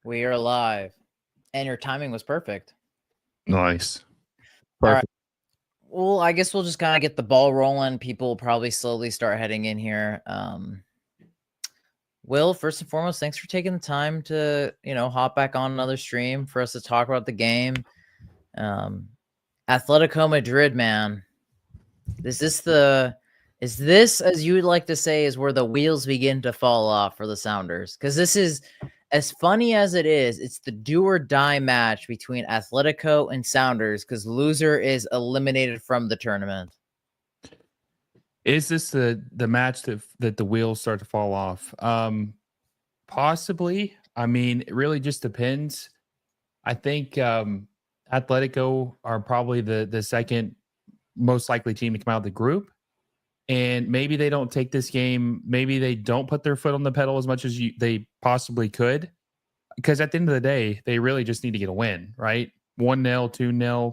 We are live, and your timing was perfect. Nice. All right. Perfect. Well, I guess we'll just kind of get the ball rolling. People will probably slowly start heading in here. Will, first and foremost, thanks for taking the time to, hop back on another stream for us to talk about the game. Atletico Madrid, man. Is this, as you would like to say, is where the wheels begin to fall off for the Sounders? Because this is, as funny as it is, it's the do or die match between Atletico and Sounders because loser is eliminated from the tournament. Is this the match that the wheels start to fall off? Possibly. I mean, it really just depends. I think Atletico are probably the second most likely team to come out of the group. And maybe they don't take this game. Maybe they don't put their foot on the pedal as much as they possibly could. Because at the end of the day, they really just need to get a win, right? 1-0, 2-0,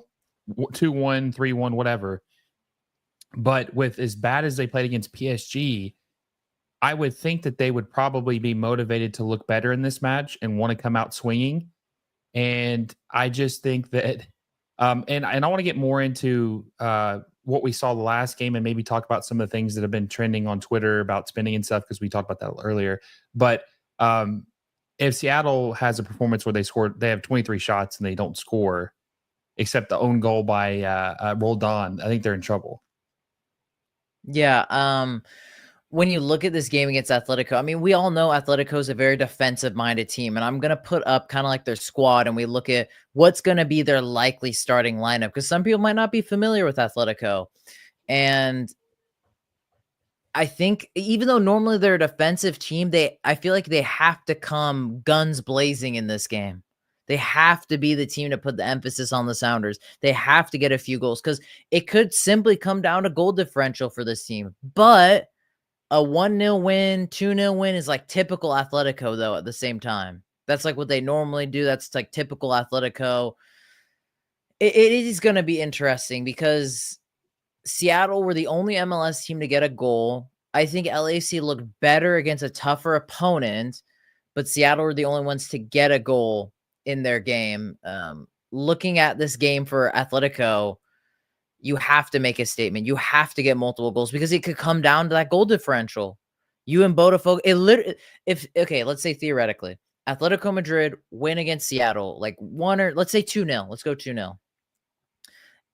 2-1, 3-1, whatever. But with as bad as they played against PSG, I would think that they would probably be motivated to look better in this match and want to come out swinging. And I just think that, and I want to get more into what we saw the last game and maybe talk about some of the things that have been trending on Twitter about spinning and stuff because we talked about that earlier. But if Seattle has a performance where they have 23 shots and they don't score, except the own goal by Roldan, I think they're in trouble. Yeah. When you look at this game against Atletico, I mean, we all know Atletico is a very defensive-minded team, and I'm going to put up kind of like their squad, and we look at what's going to be their likely starting lineup, because some people might not be familiar with Atletico. And I think even though normally they're a defensive team, I feel like they have to come guns blazing in this game. They have to be the team to put the emphasis on the Sounders. They have to get a few goals because it could simply come down to goal differential for this team. But a 1-0 win, 2-0 win is like typical Atletico, though, at the same time. That's like what they normally do. That's like typical Atletico. It is going to be interesting because Seattle were the only MLS team to get a goal. I think LAC looked better against a tougher opponent, but Seattle were the only ones to get a goal in their game. Looking at this game for Atletico, you have to make a statement. You have to get multiple goals because it could come down to that goal differential. You and Botafogo, let's say theoretically, Atletico Madrid win against Seattle, like let's say 2-0. Let's go 2-0.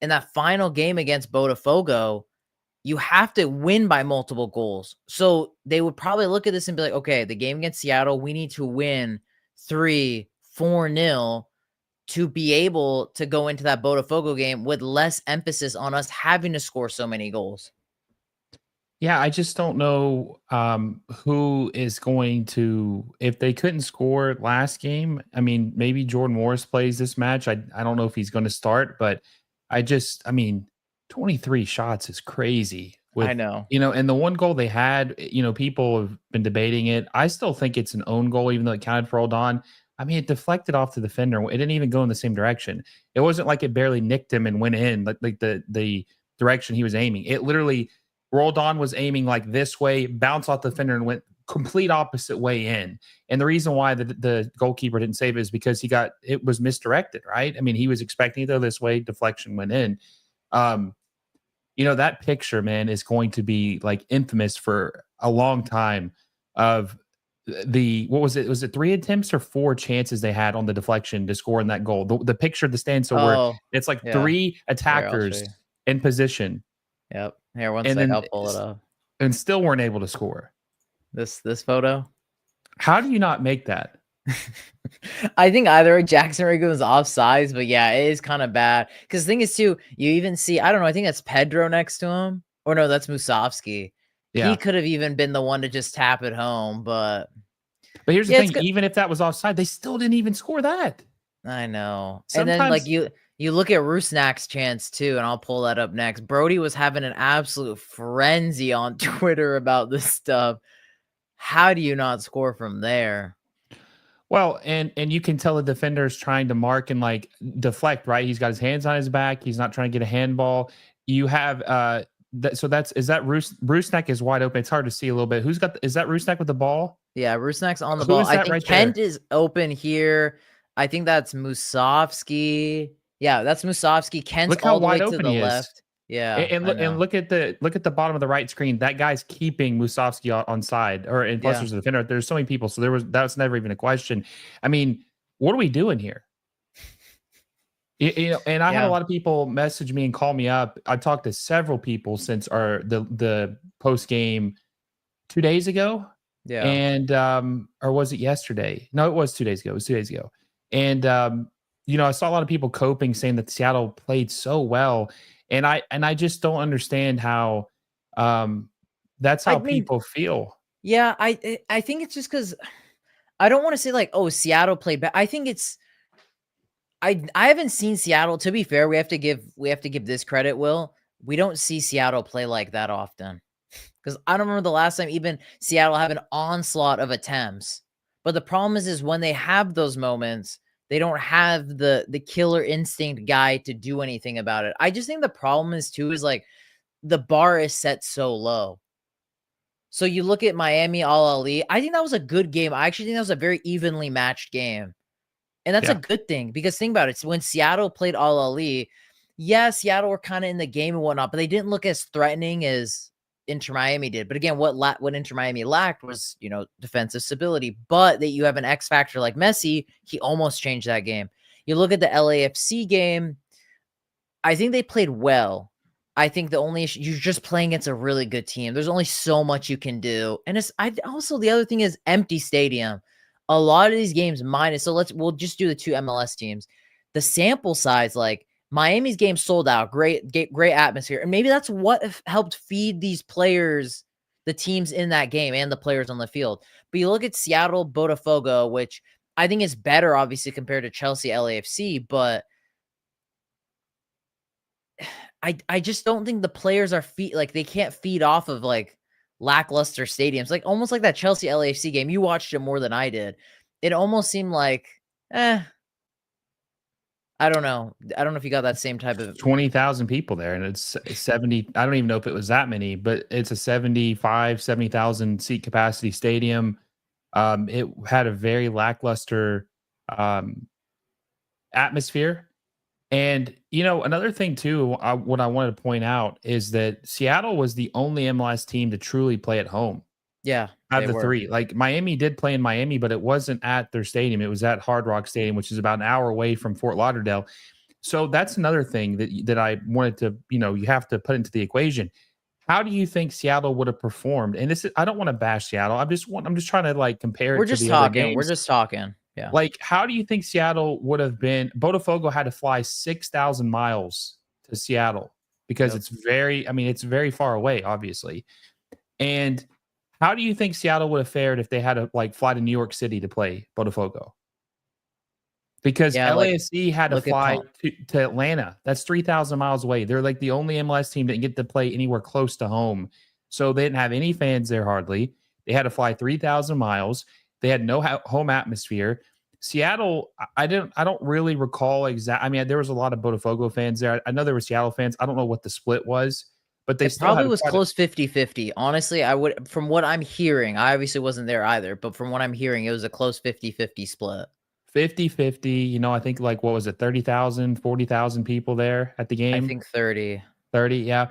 In that final game against Botafogo, you have to win by multiple goals. So they would probably look at this and be like, okay, the game against Seattle, we need to win 3-4-0 to be able to go into that Botafogo game with less emphasis on us having to score so many goals. Yeah, I just don't know who is going to, if they couldn't score last game. I mean, maybe Jordan Morris plays this match. I don't know if he's going to start, but I mean, 23 shots is crazy. I know. And the one goal they had, people have been debating it. I still think it's an own goal, even though it counted for Roldan. I mean, it deflected off the defender. It didn't even go in the same direction. It wasn't like it barely nicked him and went in, like the direction he was aiming. It literally, Roldan was aiming like this way, bounced off the defender and went complete opposite way in. And the reason why the goalkeeper didn't save it is because it was misdirected, right? I mean, he was expecting to go this way, deflection went in. That picture, man, is going to be like infamous for a long time of what was it? Was it 3 attempts or 4 chances they had on the deflection to score in that goal? The picture of the standstill where it's like 3 attackers in position. Yep. Here, one sec, I'll pull it up. And still weren't able to score. This photo? How do you not make that? I think either Jackson Rigo is offsides, but yeah, it is kind of bad. Because the thing is, too, you even see, I don't know, I think that's Pedro next to him. Or no, that's Musovski. Yeah. He could have even been the one to just tap it home, but here's the thing, even if that was offside, they still didn't even score that. I know. Sometimes, and then like you look at Rusnak's chance too, and I'll pull that up next. Brody was having an absolute frenzy on Twitter about this stuff. How do you not score from there? Well, and you can tell the defender's trying to mark and like deflect, right? He's got his hands on his back. He's not trying to get a handball. You have is that Rusnak is wide open. It's hard to see a little bit. Is that Rusnak with the ball? Yeah, Rusnak's on the Who ball. is I that think right there? Kent is open here. I think that's Musovski. Yeah, that's Musovski. Kent's Look how all the way wide to open the he is. left. Yeah, And I look and know. look at the bottom of the right screen. That guy's keeping Musovski on side, or and plus Yeah, there's a defender. There's so many people, so that's never even a question. I mean, what are we doing here? And I had a yeah, lot of people message me and call me up. I talked to several people since our the post game 2 days ago, yeah. and or was it yesterday? No, it was 2 days ago. It was 2 days ago, and I saw a lot of people coping, saying that Seattle played so well, and I just don't understand how um, that's I how mean, people feel. yeah, I think it's just because I don't want to say like, oh, Seattle played bad. I think it's I haven't seen Seattle. To be fair, we have to give this credit, Will. We don't see Seattle play like that often. Because I don't remember the last time even Seattle have an onslaught of attempts. But the problem is when they have those moments, they don't have the killer instinct guy to do anything about it. I just think the problem is too is like the bar is set so low. So you look at Miami Al Ali. I think that was a good game. I actually think that was a very evenly matched game. And that's a Yeah, good thing because think about it. When Seattle played Al Ali, yeah, Seattle were kind of in the game and whatnot, but they didn't look as threatening as Inter Miami did. But again, what Inter Miami lacked was defensive stability. But that you have an X factor like Messi, he almost changed that game. You look at the LAFC game. I think they played well. I think the only issue you're just playing against a really good team. There's only so much you can do. And I also the other thing is empty stadium. A lot of these games minus so we'll just do the two MLS teams. The sample size, like Miami's game sold out, great atmosphere. And maybe that's what helped feed these players, the teams in that game and the players on the field. But you look at Seattle Botafogo, which I think is better, obviously, compared to Chelsea LAFC, but I just don't think the players are like they can't feed off of like lackluster stadiums. Like almost like that Chelsea LAFC game. You watched it more than I did. It almost seemed like eh, I don't know. I don't know if you got that same type of 20,000 people there, and it's 70. I don't even know if it was that many, but it's a 70,000 seat capacity stadium. It had a very lackluster um, atmosphere. And another thing too, what I wanted to point out is that Seattle was the only MLS team to truly play at home yeah, out of they the were. three. Like Miami did play in Miami, but it wasn't at their stadium. It was at Hard Rock Stadium, which is about an hour away from Fort Lauderdale. So that's another thing that I wanted to, you have to put into the equation. How do you think Seattle would have performed? And I don't want to bash Seattle. I'm just trying to like compare We're it to just the other talking. We're games. just talking. Yeah. Like, how do you think Seattle would have been? Botafogo had to fly 6,000 miles to Seattle because Yep. it's very far away, obviously. And how do you think Seattle would have fared if they had to like fly to New York City to play Botafogo? Because Yeah, like LAFC had to look at fly to Atlanta. That's 3,000 miles away. They're like the only MLS team that didn't get to play anywhere close to home. So they didn't have any fans there hardly. They had to fly 3,000 miles. They had no home atmosphere. Seattle, I don't really recall exact. I mean, there was a lot of Botafogo fans there. I know there were Seattle fans. I don't know what the split was, but they it still probably had was quite a close 50-50. Honestly, I would from what I'm hearing, I obviously wasn't there either, but from what I'm hearing, it was a close 50-50 split. 50-50. I think like what was it, 30,000, 40,000 people there at the I game. think 30. 30, yeah.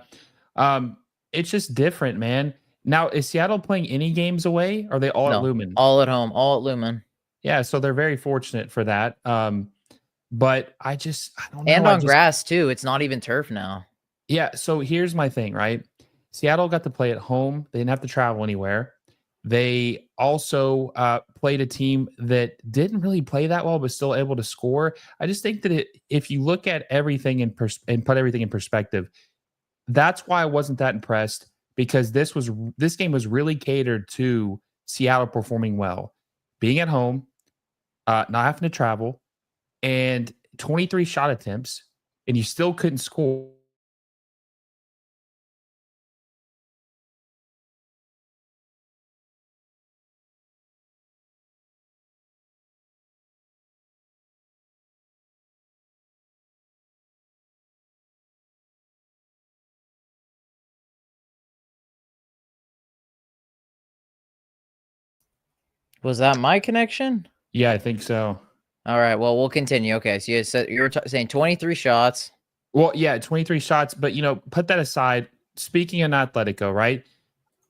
Um, it's just different, man. Now, is Seattle playing any games away? Or are they all at No, Lumen? all at home, all at Lumen. Yeah, so they're very fortunate for that. But I don't know. And on grass too, it's not even turf now. Yeah. So here's my thing, right? Seattle got to play at home. They didn't have to travel anywhere. They also played a team that didn't really play that well, but still able to score. I just think that if you look at everything and put everything in perspective, that's why I wasn't that impressed, because this game was really catered to Seattle performing well, being at home, not having to travel, and 23 shot attempts, and you still couldn't score. Was that my connection? Yeah, I think so. All right. Well, we'll continue. Okay. So you said you were saying 23 shots. Well, yeah, 23 shots, but put that aside. Speaking of Atletico, right?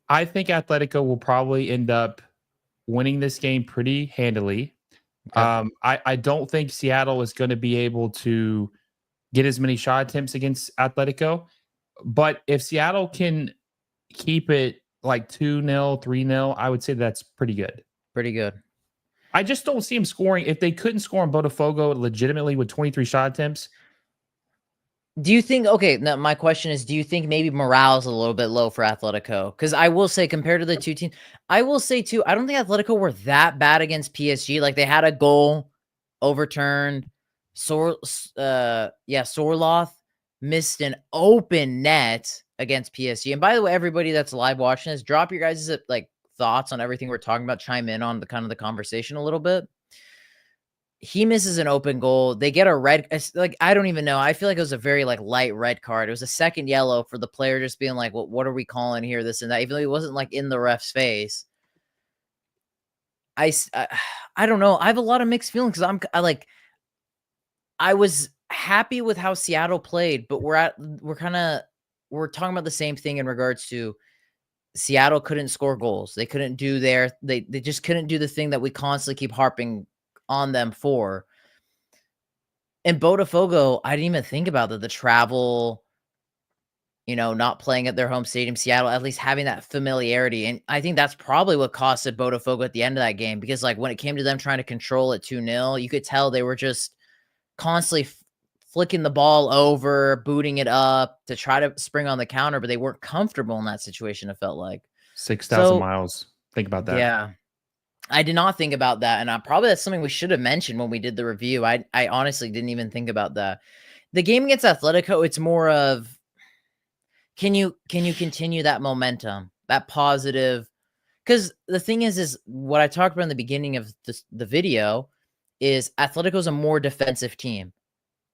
I think Atletico will probably end up winning this game pretty handily. Okay. I don't think Seattle is going to be able to get as many shot attempts against Atletico, but if Seattle can keep it like 2-0, 3-0, I would say that's pretty good. Pretty good. I just don't see him scoring. If they couldn't score on Botafogo legitimately with 23 shot attempts. Do you think, okay, now my question is, do you think maybe morale is a little bit low for Atletico? Because I will say, compared to the two teams, I will say too, I don't think Atletico were that bad against PSG. Like they had a goal overturned. Sorloth missed an open net against PSG. And by the way, everybody that's live watching this, drop your guys' like thoughts on everything we're talking about. Chime in on the kind of the conversation a little bit. He misses an open goal. They get a red. Like, I don't even know. I feel like it was a very like light red card. It was a second yellow for the player just being like, well, what are we calling here? This and that. Even though he wasn't like in the ref's face. I don't know. I have a lot of mixed feelings because I was happy with how Seattle played, but we're talking about the same thing in regards to Seattle couldn't score goals. They couldn't do they just couldn't do the thing that we constantly keep harping on them for. And Botafogo, I didn't even think about the travel, not playing at their home stadium, Seattle, at least having that familiarity. And I think that's probably what costed Botafogo at the end of that game because, like, when it came to them trying to control it 2-0, you could tell they were just constantly flicking the ball over, booting it up to try to spring on the counter, but they weren't comfortable in that situation, it felt like. 6,000 So, miles. Think about that. yeah. I did not think about that, and probably that's something we should have mentioned when we did the review. I honestly didn't even think about that. The game against Atletico, it's more of can you continue that momentum, that positive? Because the thing is what I talked about in the beginning of the video is Atletico's a more defensive team.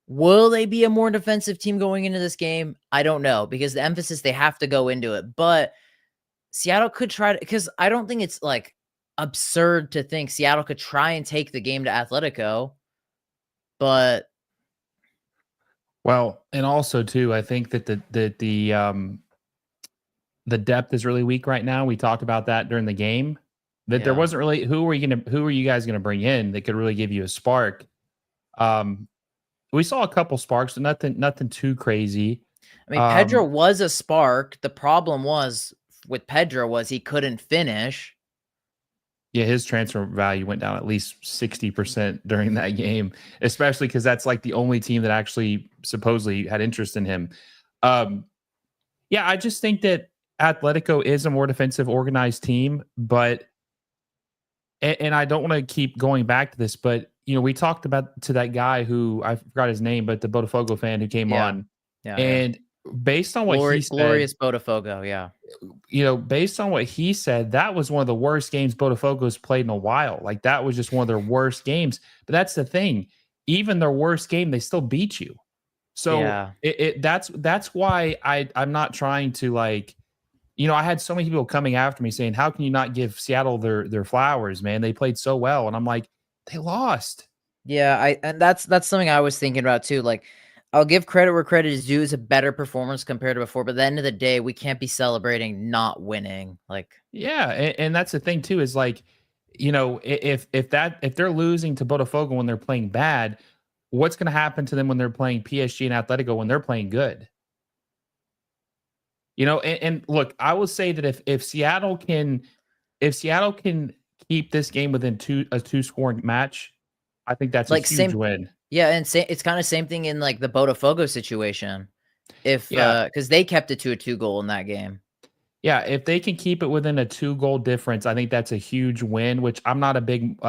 Will they be a more defensive team going into this game? I don't know because the emphasis they have to go into it, but Seattle could try to because I don't think it's like absurd to think Seattle could try and take the game to Atletico, but Well, and also too, I think that the depth is really weak right now. We talked about that during the game. That there yeah. wasn't really who are you guys gonna bring in that could really give you a spark? We saw a couple sparks, but nothing too crazy. I mean, Pedro was a spark. The problem was with Pedro was he couldn't finish. Yeah, his transfer value went down at least 60% during that game, especially because that's like the only team that actually supposedly had interest in him. Yeah, I just think that Atletico is a more defensive, organized team, but and I don't want to keep going back to this, but we talked about to that guy who I forgot his name, but the Botafogo fan who came Yeah. on, Yeah. and based on what he said, Glorious Botafogo, yeah. Based on what he said, that was one of the worst games Botafogo's played in a while. Like that was just one of their worst games. But that's the thing. Even their worst game, they still beat you. So Yeah. that's why I'm not trying to I had so many people coming after me saying, how can you not give Seattle their flowers, man? They played so well. And I'm like, they lost. Yeah, and that's something I was thinking about too. Like, I'll give credit where credit is due. It's a better performance compared to before, but at the end of the day, we can't be celebrating not winning. Like, Yeah, and that's the thing too is if they're losing to Botafogo when they're playing bad, what's going to happen to them when they're playing PSG and Atletico when they're playing good? And look, I will say that if Seattle can keep this game within a two scoring match, I think that's a like huge same, win. yeah, and it's kind of same thing in like the Botafogo situation. If Yeah, because they kept it to a 2-goal in that game. yeah, if they can keep it within a 2-goal difference, I think that's a huge win, which I'm not a big,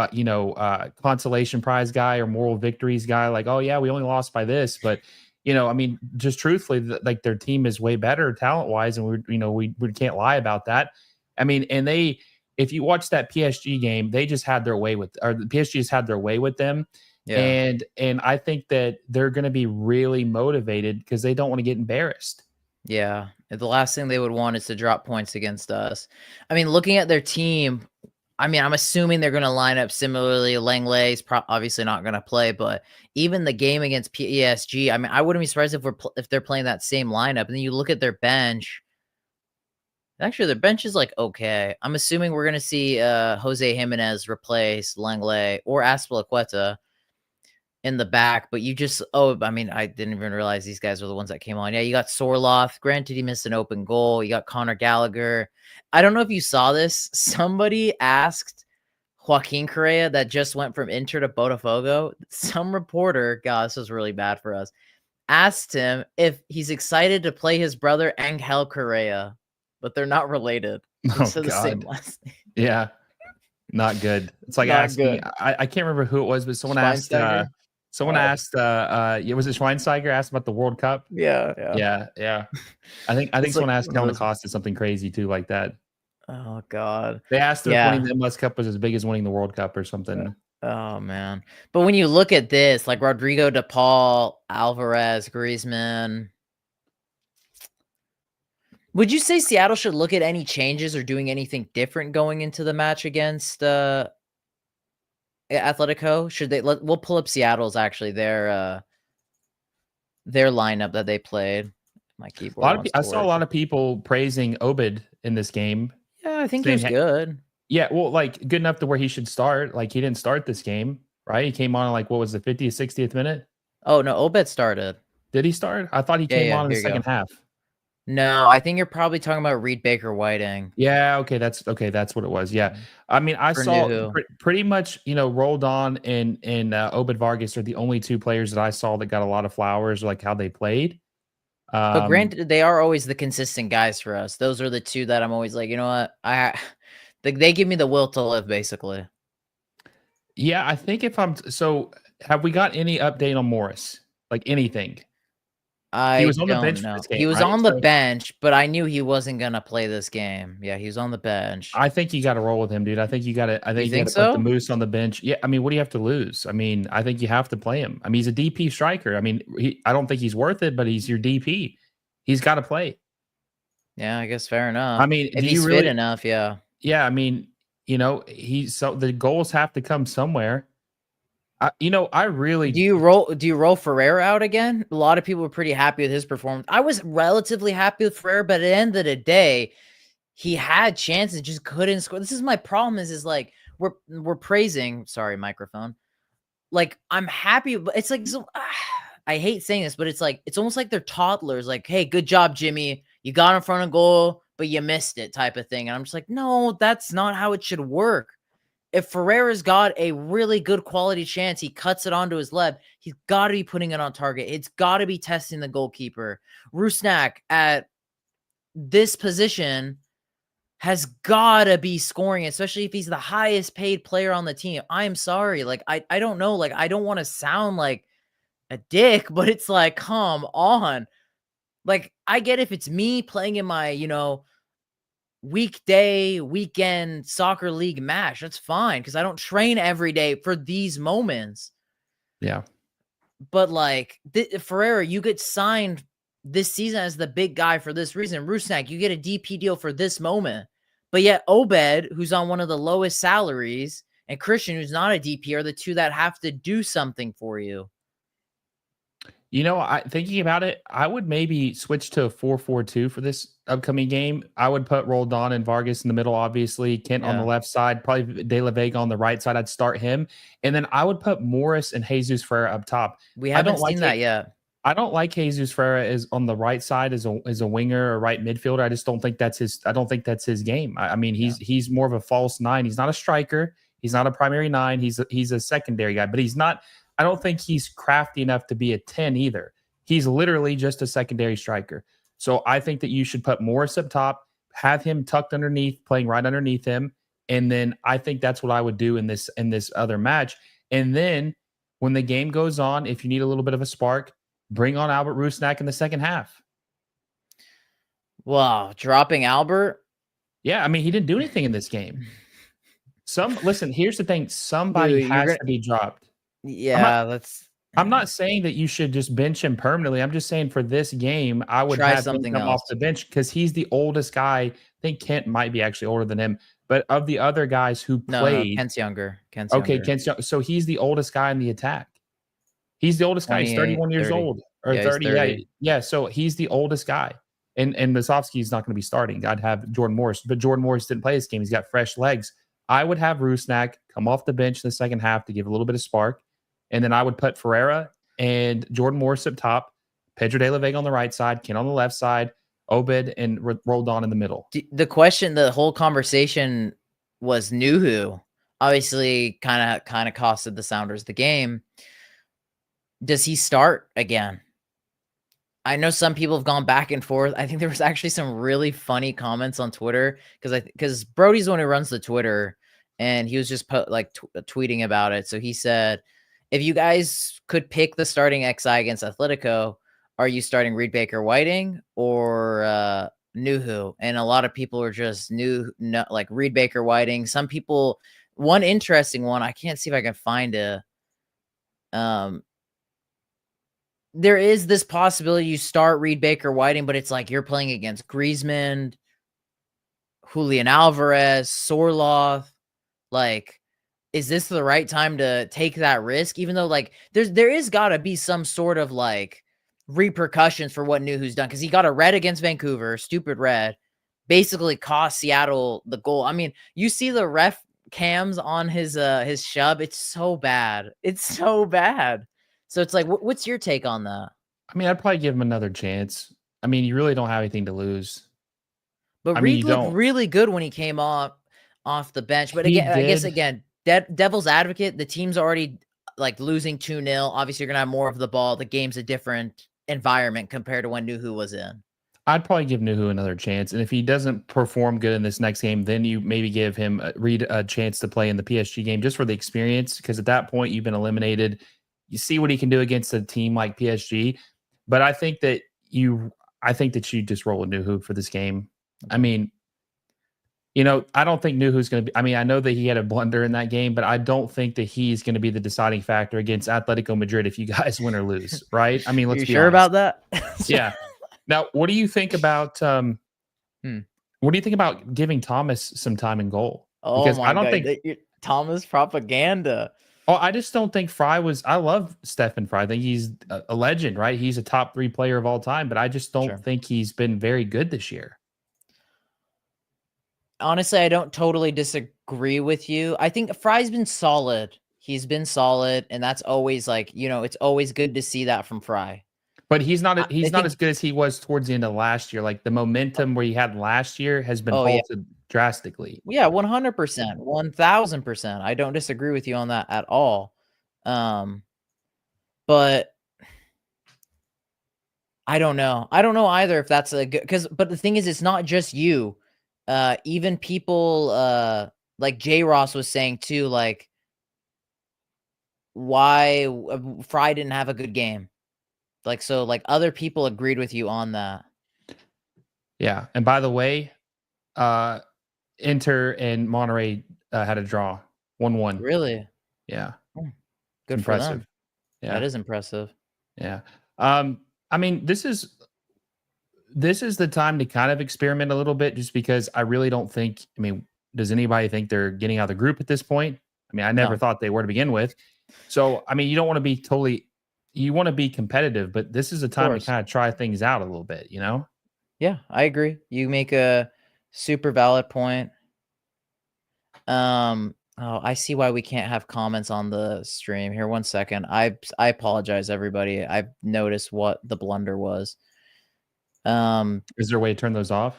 consolation prize guy or moral victories guy. Like, oh yeah, we only lost by this, but I mean, just truthfully, like their team is way better talent wise, and we can't lie about that. I mean, and if you watch that PSG game, they just had their way or the PSG just had their way with them, Yeah. and I think that they're going to be really motivated because they don't want to get embarrassed. Yeah. The last thing they would want is to drop points against us. I mean, looking at their team, I mean, I'm assuming they're going to line up similarly. Lenglet's obviously not going to play, but even the game against PSG, I mean, I wouldn't be surprised if they're playing that same lineup. And then you look at their bench. Actually, their bench is like okay. I'm assuming we're going to see Jose Jimenez replace Lenglet or Azpilicueta in the back, but you just I mean, I didn't even realize these guys were the ones that came on. Yeah, you got Sorloth. Granted, he missed an open goal. You got Conor Gallagher. I don't know if you saw this. Somebody asked Joaquin Correa that just went from Inter to Botafogo. Some reporter, God, this was really bad for us, asked him if he's excited to play his brother Angel Correa, but they're not related. Oh, So the same last name. Yeah. Not good. It's like Not asking, good. I can't remember who it was, but someone asked, Schweinsteiger? was it Schweinsteiger asked about the World Cup? Yeah. Yeah. I think It's someone like asked one of Kellen those- Acosta something crazy too, like that. Oh God. They asked him if Yeah. winning the MLS Cup was as big as winning the World Cup or something. Oh man. But when you look at this, like Rodrigo De Paul, Alvarez, Griezmann, would you say Seattle should look at any changes or doing anything different going into the match against Atletico? Should they we'll pull up Seattle's actually their lineup that they played. My keyboard I saw a lot of people praising Obed in this game. Yeah, I think he was good. Yeah, well, like good enough to where he should start. Like he didn't start this game, right? He came on like what was the 50th, 60th minute? Oh no, Obed started. Did he start? I thought he came on in the second half. No, I think you're probably talking about Reed Baker Whiting. Yeah, okay, that's what it was. Yeah, I mean, I saw pretty much, Roldan and Obed Vargas are the only two players that I saw that got a lot of flowers, like how they played. But granted, they are always the consistent guys for us. Those are the two that I'm always like, you know what, they give me the will to live, basically. Yeah, I think have we got any update on Morris? Like anything? He was on the bench. He was on the bench, but I knew he wasn't gonna play this game. Yeah, he was on the bench. I think you got to roll with him, dude. I think you got to. I think you got to put the Moose on the bench. Yeah, I mean, what do you have to lose? I mean, I think you have to play him. I mean, he's a DP striker. I mean, I don't think he's worth it, but he's your DP. He's got to play. Yeah, I guess fair enough. I mean, if he's fit enough, yeah. Yeah, I mean, the goals have to come somewhere. I really do you roll Ferreira out again? A lot of people were pretty happy with his performance. I was relatively happy with Ferreira, but at the end of the day, he had chances, just couldn't score. This is my problem. Is like we're praising. Sorry, microphone. Like I'm happy, but it's like I hate saying this, but it's like it's almost like they're toddlers. Like, hey, good job, Jimmy. You got in front of goal, but you missed it, type of thing. And I'm just like, no, that's not how it should work. If Ferreira's got a really good quality chance, he cuts it onto his left, he's got to be putting it on target. It's got to be testing the goalkeeper. Rusnak at this position has got to be scoring, especially if he's the highest paid player on the team. I'm sorry. Like, I don't know. Like, I don't want to sound like a dick, but it's like, come on. Like, I get if it's me playing in my, weekend soccer league match, that's fine because I don't train every day for these moments. Yeah. But like Ferreira, you get signed this season as the big guy for this reason. Rusnak, you get a DP deal for this moment. But yet Obed, who's on one of the lowest salaries, and Christian, who's not a DP, are the two that have to do something for you. Thinking about it, I would maybe switch to a 4-4-2 for this upcoming game. I would put Roldan and Vargas in the middle, obviously. Kent on the left side, probably De La Vega on the right side. I'd start him. And then I would put Morris and Jesus Ferreira up top. We haven't seen that yet. I don't like Jesus Ferreira as on the right side as a winger or right midfielder. I just don't think that's his game. I mean, he's more of a false nine. He's not a striker. He's not a primary nine. He's a secondary guy, but he's not. I don't think he's crafty enough to be a 10 either. He's literally just a secondary striker. So I think that you should put Morris up top, have him tucked underneath, playing right underneath him. And then I think that's what I would do in this other match. And then when the game goes on, if you need a little bit of a spark, bring on Albert Rusnak in the second half. Wow, dropping Albert? Yeah, I mean, he didn't do anything in this game. Listen, here's the thing. Somebody has to be dropped. Yeah, I'm not saying that you should just bench him permanently. I'm just saying for this game, I would try have something him come off the bench because he's the oldest guy. I think Kent might be actually older than him, But of the other guys who No, played, Kent's younger. Kent's okay, younger. Kent's young, so he's the oldest guy in the attack. He's the oldest guy. He's 28, 31 years 30. old or Yeah, he's 30. Yeah, 30. yeah. So he's the oldest guy. And Masovsky is not going to be starting. I'd have Jordan Morris, but Jordan Morris didn't play this game. He's got fresh legs. I would have Rusnak come off the bench in the second half to give a little bit of spark. And then I would put Ferreira and Jordan Morris up top, Pedro de la Vega on the right side, Ken on the left side, Obed and Roldan in the middle. The question, the whole conversation was Nuhu. Obviously, kind of costed the Sounders the game. Does he start again? I know some people have gone back and forth. I think there was actually some really funny comments on Twitter because Brody's the one who runs the Twitter, and he was just tweeting about it. So he said, if you guys could pick the starting XI against Atletico, are you starting Reed Baker Whiting or Nuhu? And a lot of people are just like Reed Baker Whiting. Some people, one interesting one, I can't see if I can find it. There is this possibility you start Reed Baker Whiting, but it's like you're playing against Griezmann, Julian Alvarez, Sorloth. Like, is this the right time to take that risk? Even though, like, there is got to be some sort of like repercussions for what Nuhu's done, because he got a red against Vancouver, stupid red, basically cost Seattle the goal. I mean, you see the ref cams on his shove. It's so bad. It's so bad. So it's like, what's your take on that? I mean, I'd probably give him another chance. I mean, you really don't have anything to lose. But Reed looked really good when he came off the bench. But again, I guess devil's advocate, the team's already like losing 2-0. Obviously, you're gonna have more of the ball. The game's a different environment compared to when Nuhu was in. I'd probably give Nuhu another chance. And if he doesn't perform good in this next game, then you maybe give him Reed a chance to play in the PSG game just for the experience. Because at that point, you've been eliminated. You see what he can do against a team like PSG. But I think that you just roll with Nuhu for this game. I mean, I don't think Nuhu's going to be. I mean, I know that he had a blunder in that game, but I don't think that he's going to be the deciding factor against Atletico Madrid if you guys win or lose, right? I mean, let's be sure honest. about that? Yeah. Now, what do you think about what do you think about giving Thomas some time in goal? Because I don't think Thomas propaganda. Oh, I just don't think Fry was. I love Stefan Fry. I think he's a legend, right? He's a top 3 player of all time, but I just don't think he's been very good this year. Honestly, I don't totally disagree with you. I think Fry's been solid. He's been solid, and that's always like, it's always good to see that from Fry. But he's not as good as he was towards the end of last year. Like the momentum where he had last year has been halted drastically. Yeah, 100%, 1000%. I don't disagree with you on that at all. But I don't know. I don't know either if that's a good, but the thing is, it's not just you. Even people like J Ross was saying too, like why Fry didn't have a good game. Like, so like other people agreed with you on that. Yeah. And by the way, Inter and Monterrey had a draw 1-1. Really? Yeah. Good for them. Yeah. That is impressive. Yeah. I mean, this is the time to kind of experiment a little bit, just because I really don't think, I mean, does anybody think they're getting out of the group at this point? I mean, I never thought they were to begin with. So, I mean, you don't want to be you want to be competitive, but this is a time to kind of try things out a little bit, Yeah, I agree. You make a super valid point. Oh, I see why we can't have comments on the stream. Here, 1 second. I apologize, everybody. I've noticed what the blunder was. Is there a way to turn those off?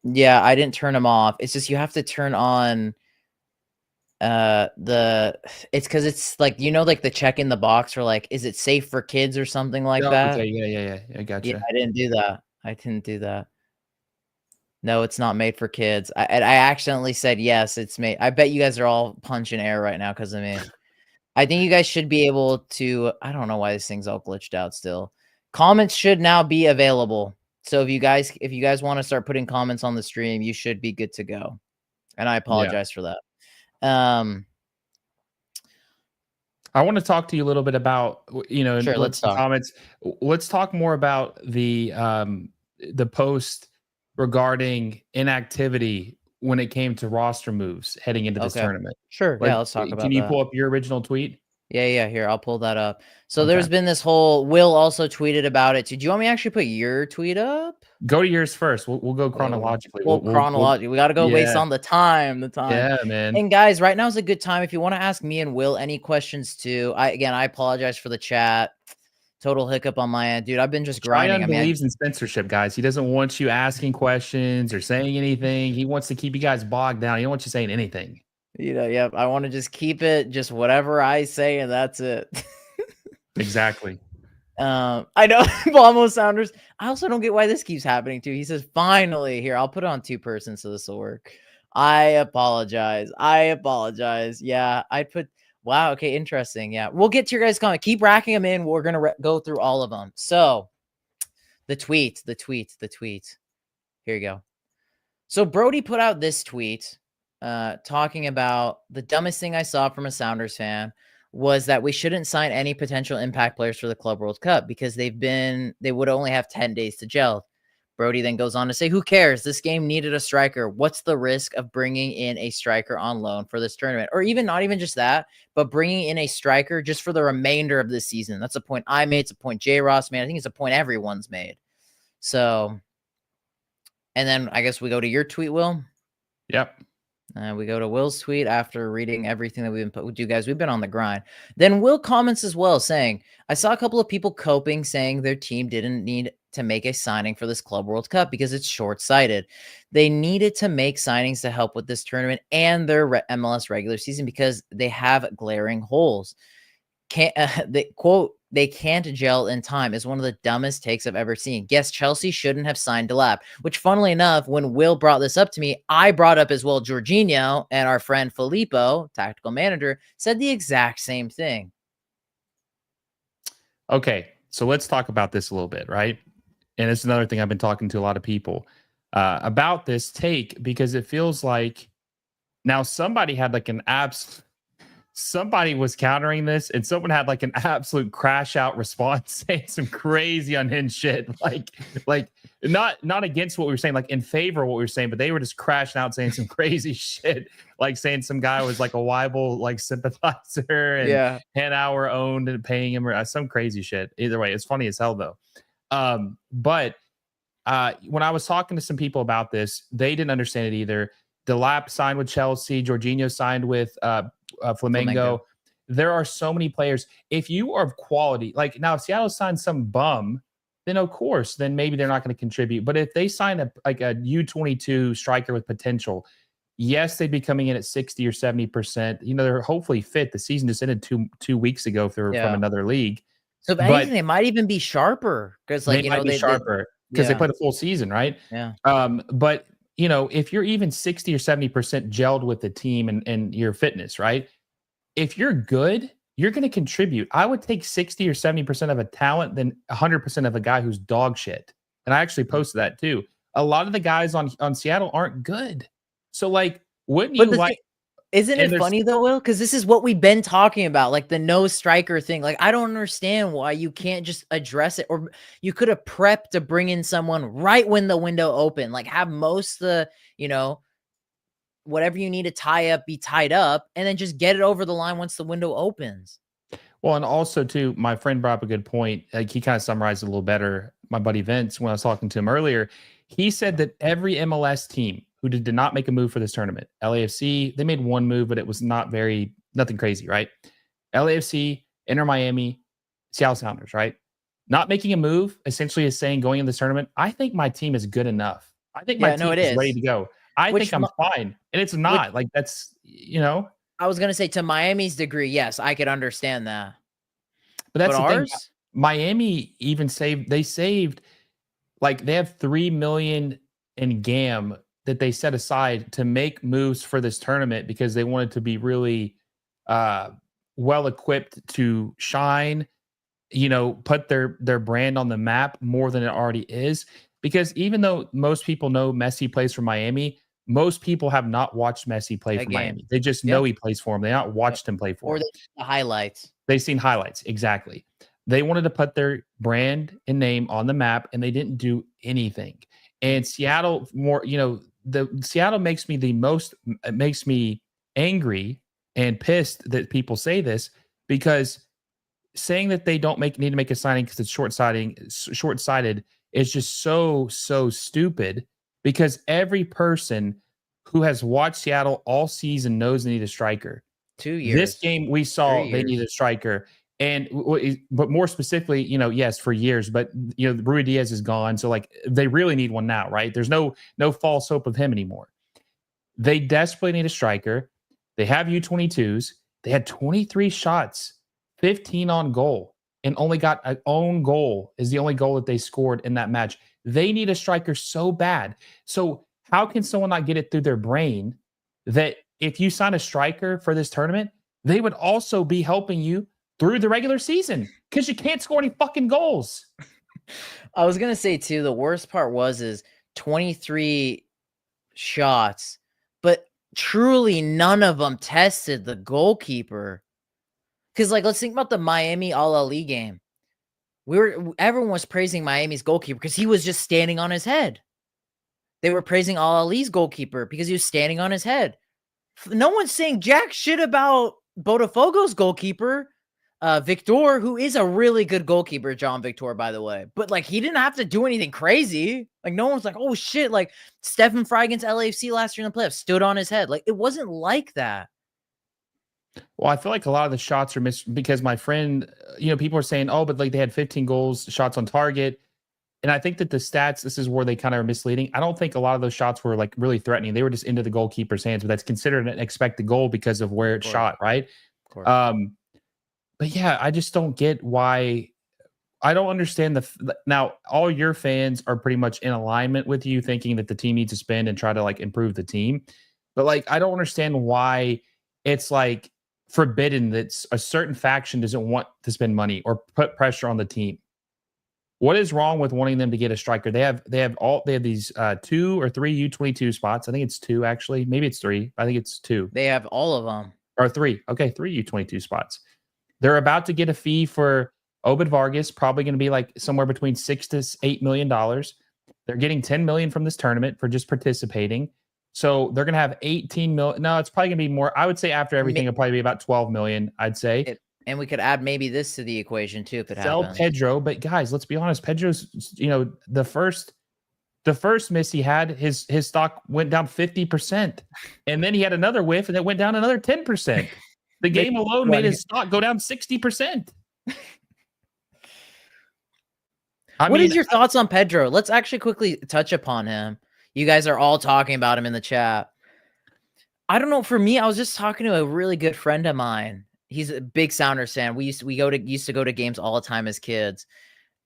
Yeah, I didn't turn them off. It's just you have to turn on it's because it's like, like the check in the box for like, is it safe for kids or something like that? Okay, yeah. I gotcha. Yeah, I didn't do that. No, it's not made for kids. I accidentally said yes, it's made. I bet you guys are all punching air right now because of me. I think you guys should be able to. I don't know why this thing's all glitched out still. Comments should now be available. So if you guys want to start putting comments on the stream, you should be good to go. And I apologize for that. I want to talk to you a little bit about, sure, let's talk. Comments. Let's talk more about the post regarding inactivity when it came to roster moves heading into this Okay. tournament. Sure. Like, Yeah, let's talk can about you that. pull up your original tweet? Yeah, here, I'll pull that up. So Okay. there's been this whole Will also tweeted about it. Did you want me to actually put your tweet up? Go to yours first. We'll go Okay, chronologically. well, chronology. We got to go based Yeah. on the time. The time. Yeah, man. And guys, right now is a good time if you want to ask me and Will any questions too. I apologize for the chat. Total hiccup on my end, dude. I've been just grinding. Tryon I mean, believes in censorship, guys. He doesn't want you asking questions or saying anything. He wants to keep you guys bogged down. He don't want you saying anything. yep. I want to just keep it just whatever I say, and that's it. Exactly. I know Balmo Sounders. I also don't get why this keeps happening too. He says, finally, here, I'll put it on 2-person so this will work. I apologize. Yeah, I put, wow, okay, interesting. Yeah, we'll get to your guys' comment. Keep racking them in. We're going to go through all of them. So, the tweet. Here you go. So, Brody put out this tweet talking about the dumbest thing I saw from a Sounders fan was that we shouldn't sign any potential impact players for the Club World Cup because they would only have 10 days to gel. Brody then goes on to say, who cares? This game needed a striker. What's the risk of bringing in a striker on loan for this tournament? Or even not even just that, but bringing in a striker just for the remainder of the season. That's a point I made. It's a point J. Ross made. I think it's a point everyone's made. So, and then I guess we go to your tweet, Will. Yep. We go to Will's tweet after reading everything that we've been put with you guys. We've been on the grind. Then Will comments as well saying, I saw a couple of people coping saying their team didn't need to make a signing for this Club World Cup because it's short-sighted. They needed to make signings to help with this tournament and their MLS regular season because they have glaring holes. They can't gel in time is one of the dumbest takes I've ever seen. Yes, Chelsea shouldn't have signed Delap, which funnily enough, when Will brought this up to me, I brought up as well Jorginho, and our friend Filippo, tactical manager, said the exact same thing. Okay, so let's talk about this a little bit, right? And it's another thing I've been talking to a lot of people about this take because it feels like now somebody had like somebody was countering this and someone had like an absolute crash out response saying some crazy unhinged shit like not against what we were saying, like in favor of what we were saying, but they were just crashing out saying some crazy shit, like saying some guy was like a Weibel like sympathizer and Hanauer owned and paying him or some crazy shit. Either way, it's funny as hell though. But when I was talking to some people about this, they didn't understand it either. Delap signed with Chelsea, Jorginho signed with Flamengo. There are so many players. If you are of quality, like now, if Seattle signs some bum, then of course, then maybe they're not going to contribute. But if they sign a U22 striker with potential, yes, they'd be coming in at 60 or 70%. You know, they're hopefully fit. The season just ended two weeks ago if they're from another league. So if anything, they might even be sharper because, like, they might be sharper because they played a full season, right? Yeah. But you know, if you're even 60 or 70% gelled with the team and your fitness, right? If you're good, you're going to contribute. I would take 60 or 70% of a talent than 100% of a guy who's dog shit. And I actually posted that too. A lot of the guys on Seattle aren't good. So like, wouldn't you like... Isn't it funny though, Will? Because this is what we've been talking about, like the no striker thing. Like, I don't understand why you can't just address it, or you could have prepped to bring in someone right when the window opened. Like, have most the, whatever you need to tie up be tied up, and then just get it over the line once the window opens. Well, and also too, my friend brought up a good point. Like, he kind of summarized it a little better. My buddy Vince, when I was talking to him earlier, he said that every MLS team who did not make a move for this tournament, LAFC, they made one move, but it was nothing crazy, right? LAFC, Inter Miami, Seattle Sounders, right? Not making a move essentially is saying going in this tournament, I think my team is good enough. I think my team is ready to go. I think I'm fine. And it's not. Like, that's, I was going to say, to Miami's degree, yes, I could understand that. But that's the thing. Miami even saved, like, they have $3 million in GAM that they set aside to make moves for this tournament because they wanted to be really well equipped to shine, put their brand on the map more than it already is. Because even though most people know Messi plays for Miami, most people have not watched Messi play for Miami. They just know he plays for them. They not watched him play for them. Or the highlights. They've seen highlights. Exactly. They wanted to put their brand and name on the map, and they didn't do anything. And Seattle, more, the Seattle makes me angry and pissed that people say this, because saying that they don't need to make a signing because it's short-sighted is just so stupid, because every person who has watched Seattle all season knows they need a striker. 2 years. This game we saw 3 they need years. a striker. And but more specifically, yes, for years, but Rui Diaz is gone, so like they really need one now, right? There's no false hope of him anymore. They desperately need a striker. They have U22s. They had 23 shots, 15 on goal, and only got an own goal is the only goal that they scored in that match. They need a striker so bad. So how can someone not get it through their brain that if you sign a striker for this tournament, they would also be helping you through the regular season, because you can't score any fucking goals. I was going to say too, the worst part is 23 shots, but truly none of them tested the goalkeeper. Because like, let's think about the Miami Al-Ali game. Everyone was praising Miami's goalkeeper because he was just standing on his head. They were praising Al-Ali's goalkeeper because he was standing on his head. No one's saying jack shit about Botafogo's goalkeeper, Victor, who is a really good goalkeeper, John Victor, by the way. But like, he didn't have to do anything crazy. Like, no one's like, oh shit, like Stephen Fry against LAFC last year in the playoffs stood on his head. Like, it wasn't like that. Well, I feel like a lot of the shots are missed because my friend, people are saying, oh, but like they had 15 goals, shots on target. And I think that the stats, this is where they kind of are misleading. I don't think a lot of those shots were like really threatening. They were just into the goalkeeper's hands, but that's considered an expected goal because of where it's shot, right? Of course. But yeah, I just don't get why. I don't understand now all your fans are pretty much in alignment with you, thinking that the team needs to spend and try to like improve the team. But like, I don't understand why it's like forbidden that a certain faction doesn't want to spend money or put pressure on the team. What is wrong with wanting them to get a striker? They have these 2 or 3 U22 spots. I think it's 2 actually. Maybe it's 3. I think it's 2. They have all of them. Or 3. Okay, 3 U22 spots. They're about to get a fee for Obed Vargas, probably going to be like somewhere between $6 to $8 million. They're getting $10 million from this tournament for just participating. So they're going to have 18 million. No, it's probably going to be more. I would say after everything, it'll probably be about 12 million, I'd say. And we could add maybe this to the equation too if it Sell happens. Pedro, but guys, let's be honest. Pedro's, the first miss he had, his stock went down 50%, and then he had another whiff, and it went down another 10%. The game alone made his stock go down 60%. What is your thoughts on Pedro? Let's actually quickly touch upon him. You guys are all talking about him in the chat. I don't know. For me, I was just talking to a really good friend of mine. He's a big Sounders fan. We used to go to games all the time as kids.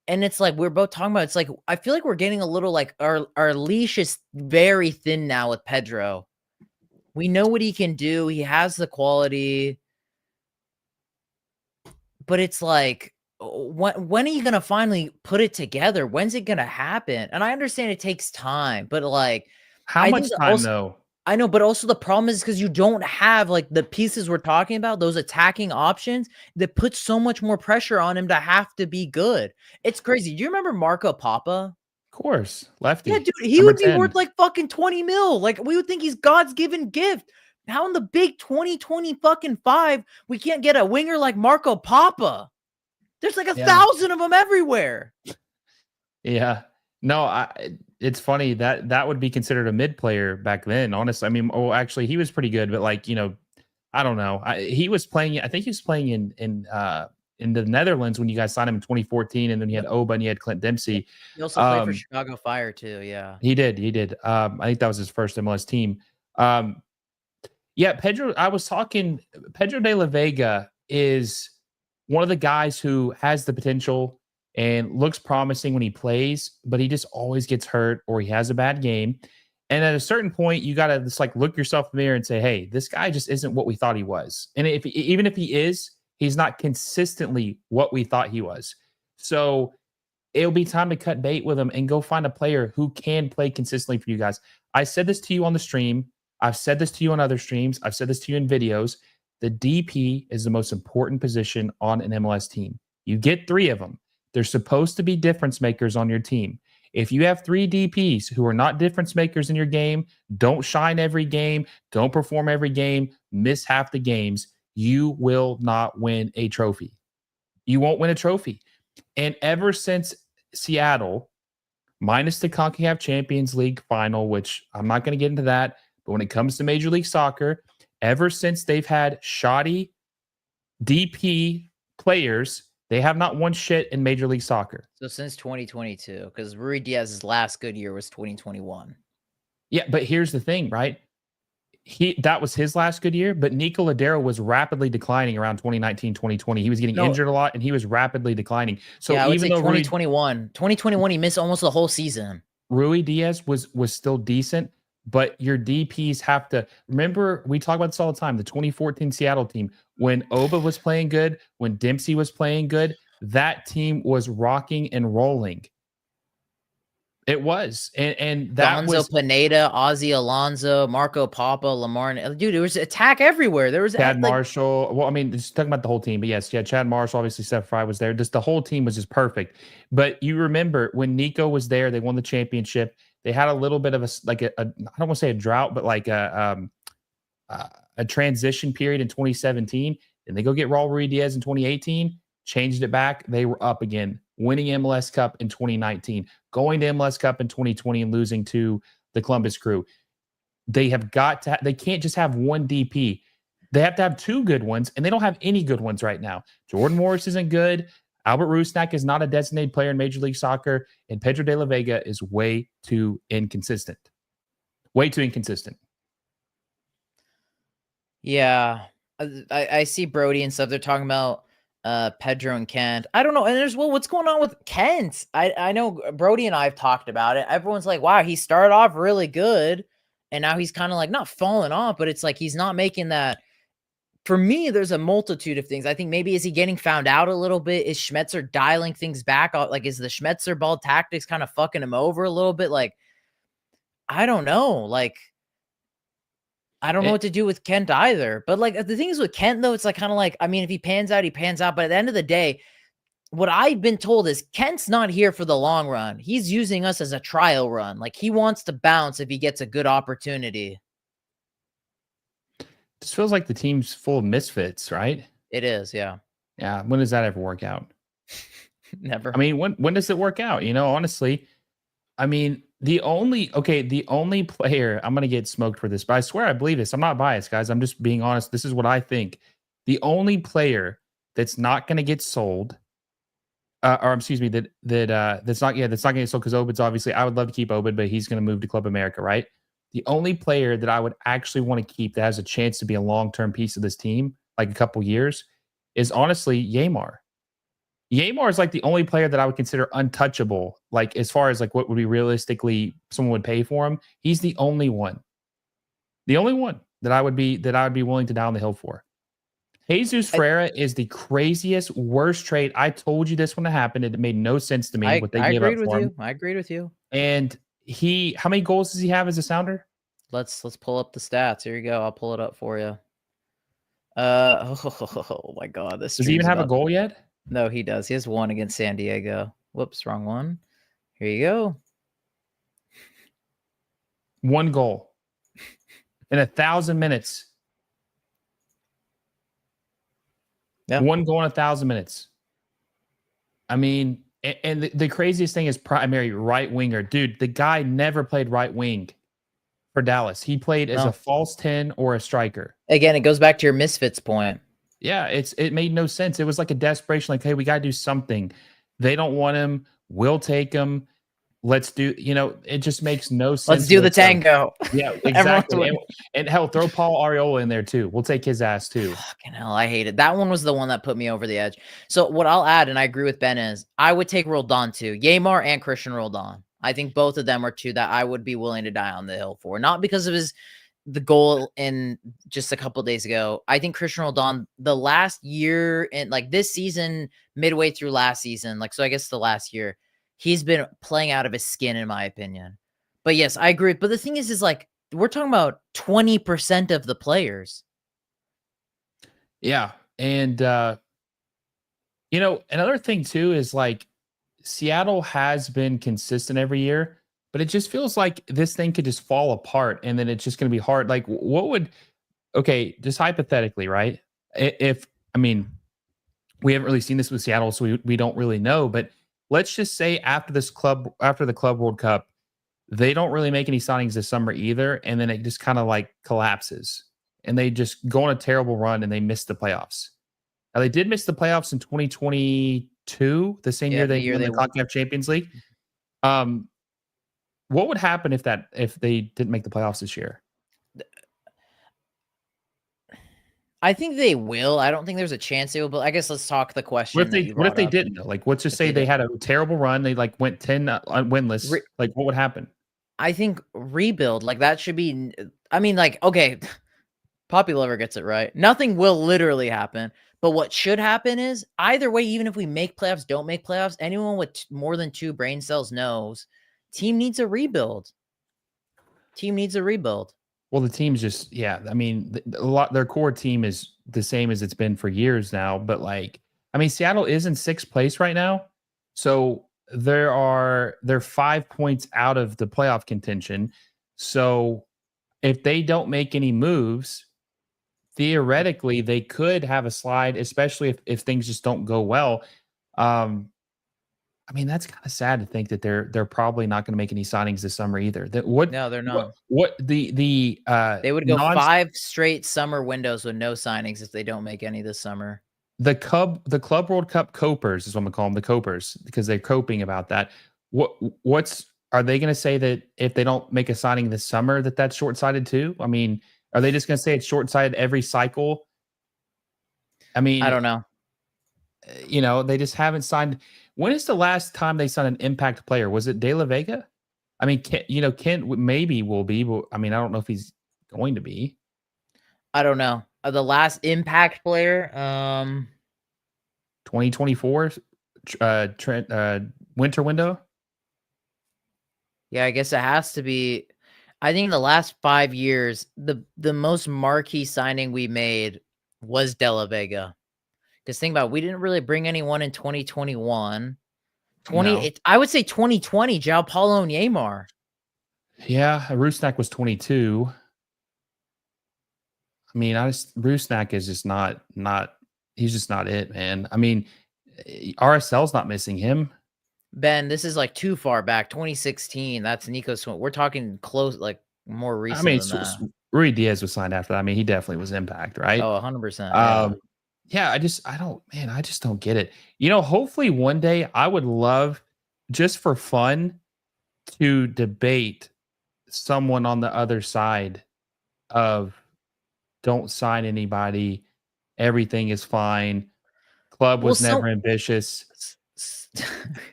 And it's like, we're both talking about, it's like, I feel like we're getting a little like our leash is very thin now with Pedro. We know what he can do. He has the quality. But it's like, when are you going to finally put it together? When's it going to happen? And I understand it takes time, but like, how much time though? I know, but also the problem is because you don't have like the pieces we're talking about, those attacking options that put so much more pressure on him to have to be good. It's crazy. Do you remember Marco Papa? Of course. Lefty. Yeah, dude, he would be worth like fucking 20 mil. Like, we would think he's God's given gift. How in the big 2020 fucking 5, we can't get a winger like Marco Papa? There's like 1,000 of them everywhere. Yeah. No, it's funny that would be considered a mid player back then. Honestly, I mean, actually, he was pretty good, but like, I don't know. He was playing. I think he was playing in the Netherlands when you guys signed him in 2014, and then you had Oba and you had Clint Dempsey. He also played for Chicago Fire too. Yeah, he did. I think that was his first MLS team. Yeah, Pedro. Pedro de la Vega is one of the guys who has the potential and looks promising when he plays, but he just always gets hurt or he has a bad game. And at a certain point, you got to just like look yourself in the mirror and say, hey, this guy just isn't what we thought he was. And even if he is, he's not consistently what we thought he was. So it'll be time to cut bait with him and go find a player who can play consistently for you guys. I said this to you on the stream. I've said this to you on other streams. I've said this to you in videos. The DP is the most important position on an MLS team. You get 3 of them. They're supposed to be difference makers on your team. If you have 3 DPs who are not difference makers in your game, don't shine every game, don't perform every game, miss half the games, you will not win a trophy. You won't win a trophy. And ever since Seattle, minus the CONCACAF Champions League final, which I'm not going to get into that, but when it comes to Major League Soccer, ever since they've had shoddy DP players, they have not won shit in Major League Soccer. So since 2022, because Rui Diaz's last good year was 2021. Yeah, but here's the thing, right? That was his last good year, but Nico Ladero was rapidly declining around 2019, 2020. He was getting injured a lot, and he was rapidly declining. So yeah, I would even say though 2021, he missed almost the whole season. Rui Diaz was still decent, but your DPs have to remember. We talk about this all the time. The 2014 Seattle team, when Oba was playing good, when Dempsey was playing good, that team was rocking and rolling. It was, and that Gonzo was Pineda, Ozzy Alonso, Marco Papa, Lamar. Dude, there was attack everywhere. There was Chad Marshall. Well, I mean, just talking about the whole team, but yes, yeah, Chad Marshall, obviously Seth Fry was there. Just the whole team was just perfect. But you remember when Nico was there, they won the championship. They had a little bit of I don't want to say a drought, but like a transition period in 2017. Then they go get Raul Ruiz Diaz in 2018, changed it back. They were up again, winning MLS Cup in 2019, going to MLS Cup in 2020 and losing to the Columbus Crew. They have got to, they can't just have one DP. They have to have 2 good ones, and they don't have any good ones right now. Jordan Morris isn't good. Albert Rusnak is not a designated player in Major League Soccer, and Pedro de la Vega is way too inconsistent. Way too inconsistent. Yeah. I see Brody and stuff. They're talking about Pedro and Kent. I don't know. And there's, well, what's going on with Kent? I know Brody and I have talked about it. Everyone's like, wow, he started off really good, and now he's kind of like not falling off, but it's like he's not making that. For me, there's a multitude of things. I think maybe is he getting found out a little bit? Is Schmetzer dialing things back? Like, is the Schmetzer ball tactics kind of fucking him over a little bit? Like, I don't know. Like, I don't know what to do with Kent either. But like the thing is with Kent, though, it's like kind of like, I mean, if he pans out, he pans out. But at the end of the day, what I've been told is Kent's not here for the long run. He's using us as a trial run. Like, he wants to bounce if he gets a good opportunity. This feels like the team's full of misfits, right? It is, yeah. Yeah. When does that ever work out? Never. I mean, when does it work out? You know, honestly, I mean, the only player, I'm going to get smoked for this, but I swear I believe this. I'm not biased, guys. I'm just being honest. This is what I think. The only player that's not going to get sold, or excuse me, that's not going to get sold, because Obed's obviously, I would love to keep Obed, but he's going to move to Club America, right? The only player that I would actually want to keep that has a chance to be a long-term piece of this team, like a couple years, is honestly Yamar. Yamar is like the only player that I would consider untouchable, like as far as like what would be realistically someone would pay for him. He's the only one that I would be willing to die on the hill for. Jesus Ferreira is the craziest, worst trade. I told you this when it happened. It made no sense to me what they gave up for him. I agreed with you. And how many goals does he have as a Sounder? Let's pull up the stats. Here you go. I'll pull it up for you. Oh my God. Does he even have a goal yet? No, he does. He has 1 against San Diego. Whoops, wrong one. Here you go. 1 goal in 1,000 minutes. Yeah. 1 goal in 1,000 minutes. I mean, and the craziest thing is primary right winger. Dude, the guy never played right wing for Dallas. He played as a false 10 or a striker. Again, it goes back to your misfits point. Yeah, it made no sense. It was like a desperation, like, hey, we got to do something. They don't want him. We'll take him. Let's do, it just makes no sense. Let's do the tango. Yeah, exactly. and hell, throw Paul Arriola in there too. We'll take his ass too. Fucking hell, I hate it. That one was the one that put me over the edge. So what I'll add, and I agree with Ben, is I would take Roldan too. Yamar and Christian Roldan. I think both of them are 2 that I would be willing to die on the hill for. Not because of the goal in just a couple days ago. I think Christian Roldan, the last year and like this season, midway through last season, like, so I guess the last year, he's been playing out of his skin, in my opinion. But yes, I agree. But the thing is like, we're talking about 20% of the players. Yeah. And, another thing too is like, Seattle has been consistent every year, but it just feels like this thing could just fall apart and then it's just going to be hard. Like, what would, okay, just hypothetically, right? If, I mean, we haven't really seen this with Seattle, so we don't really know, but let's just say after the Club World Cup, they don't really make any signings this summer either. And then it just kind of like collapses and they just go on a terrible run and they miss the playoffs. Now, they did miss the playoffs in 2022, the same year Yeah, the they year won they the CONCACAF Champions League. What would happen if they didn't make the playoffs this year? I think they will. I don't think there's a chance they will, but I guess let's talk the question that you What if brought they up. didn't though? Like, let's just If say they they did, had a terrible run. They like went 10 winless. Like, what would happen? I think rebuild, like that should be. I mean, like, okay, Poppy Lover gets it right. Nothing will literally happen, but what should happen is either way. Even if we make playoffs, don't make playoffs, anyone with more than 2 brain cells knows team needs a rebuild. Team needs a rebuild. Well, the team's just, yeah. I mean, a lot their core team is the same as it's been for years now. But like, I mean, Seattle is in 6th place right now, so they're 5 points out of the playoff contention. So if they don't make any moves, theoretically they could have a slide, especially if things just don't go well. I mean, that's kind of sad to think that they're probably not going to make any signings this summer either. That No, they're not. what They would go 5 straight summer windows with no signings if they don't make any this summer. the Club World Cup copers is what I'm gonna call them, the copers, because they're coping about that. What's are they going to say that if they don't make a signing this summer that that's short sighted too? I mean, are they just going to say it's short sighted every cycle? I mean, I don't know. they just haven't signed. When is the last time they signed an impact player? Was it De La Vega? I mean, Kent maybe will be, but I mean, I don't know if he's going to be. I don't know. The last impact player, 2024 winter window. yeah, I guess it has to be. I think in the last 5 years, the most marquee signing we made was De La Vega. Because think about it, we didn't really bring anyone in 2021. No. I would say 2020, João Paulo and Neymar. Yeah, Rusnak was 22. I mean, Rusnak is just not he's just not it, man. I mean, RSL's not missing him. Ben, this is like too far back. 2016. That's Nico Swim. We're talking close, like more recent than that. Rui Diaz was signed after that. I mean, he definitely was impact, right? Oh, 100%. Yeah, I just don't get it. Hopefully one day I would love, just for fun, to debate someone on the other side of don't sign anybody, everything is fine, club was never ambitious.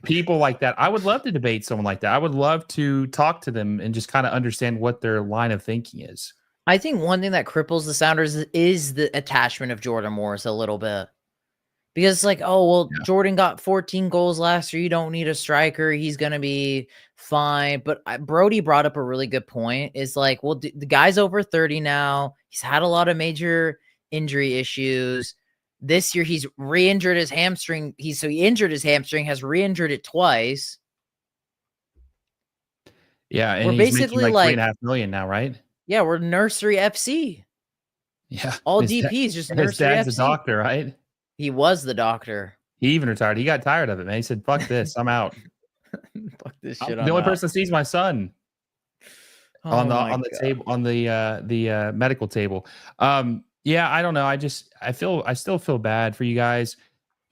People like that. I would love to debate someone like that. I would love to talk to them and just kind of understand what their line of thinking is. I think one thing that cripples the Sounders is the attachment of Jordan Morris a little bit. Because it's like, oh, well, yeah, Jordan got 14 goals last year. You don't need a striker. He's going to be fine. But Brody brought up a really good point. Is like, well, the guy's over 30 now. He's had a lot of major injury issues. This year, he's re-injured his hamstring. He injured his hamstring, has re-injured it twice. Yeah, and we're basically like $3.5 million now, right? Yeah, we're nursery FC. Yeah, all DPs just nursery FC. His dad's a doctor, right? He was the doctor. He even retired. He got tired of it, man. He said, "Fuck this, I'm out." Fuck this shit. The only person that sees my son on the table, on the medical table. Yeah, I don't know. I still feel bad for you guys.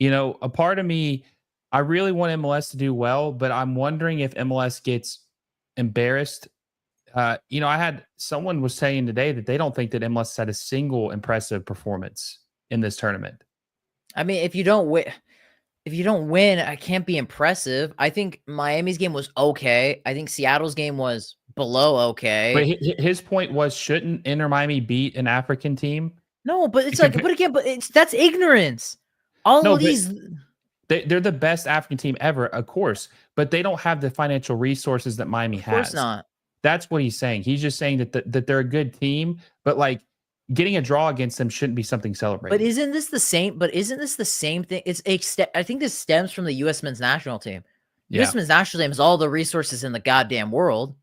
A part of me, I really want MLS to do well, but I'm wondering if MLS gets embarrassed. I had someone was saying today that they don't think that MLS had a single impressive performance in this tournament. I mean, if you don't win, I can't be impressive. I think Miami's game was okay. I think Seattle's game was below okay. But his point was, shouldn't Inter Miami beat an African team? No, but it's that's ignorance. They're the best African team ever, of course, but they don't have the financial resources that Miami has. Of course not. That's what he's saying. He's just saying that they're a good team, but like getting a draw against them shouldn't be something celebrated. But isn't this the same thing? I think this stems from the U.S. men's national team. Yeah. Christmas National has all the resources in the goddamn world.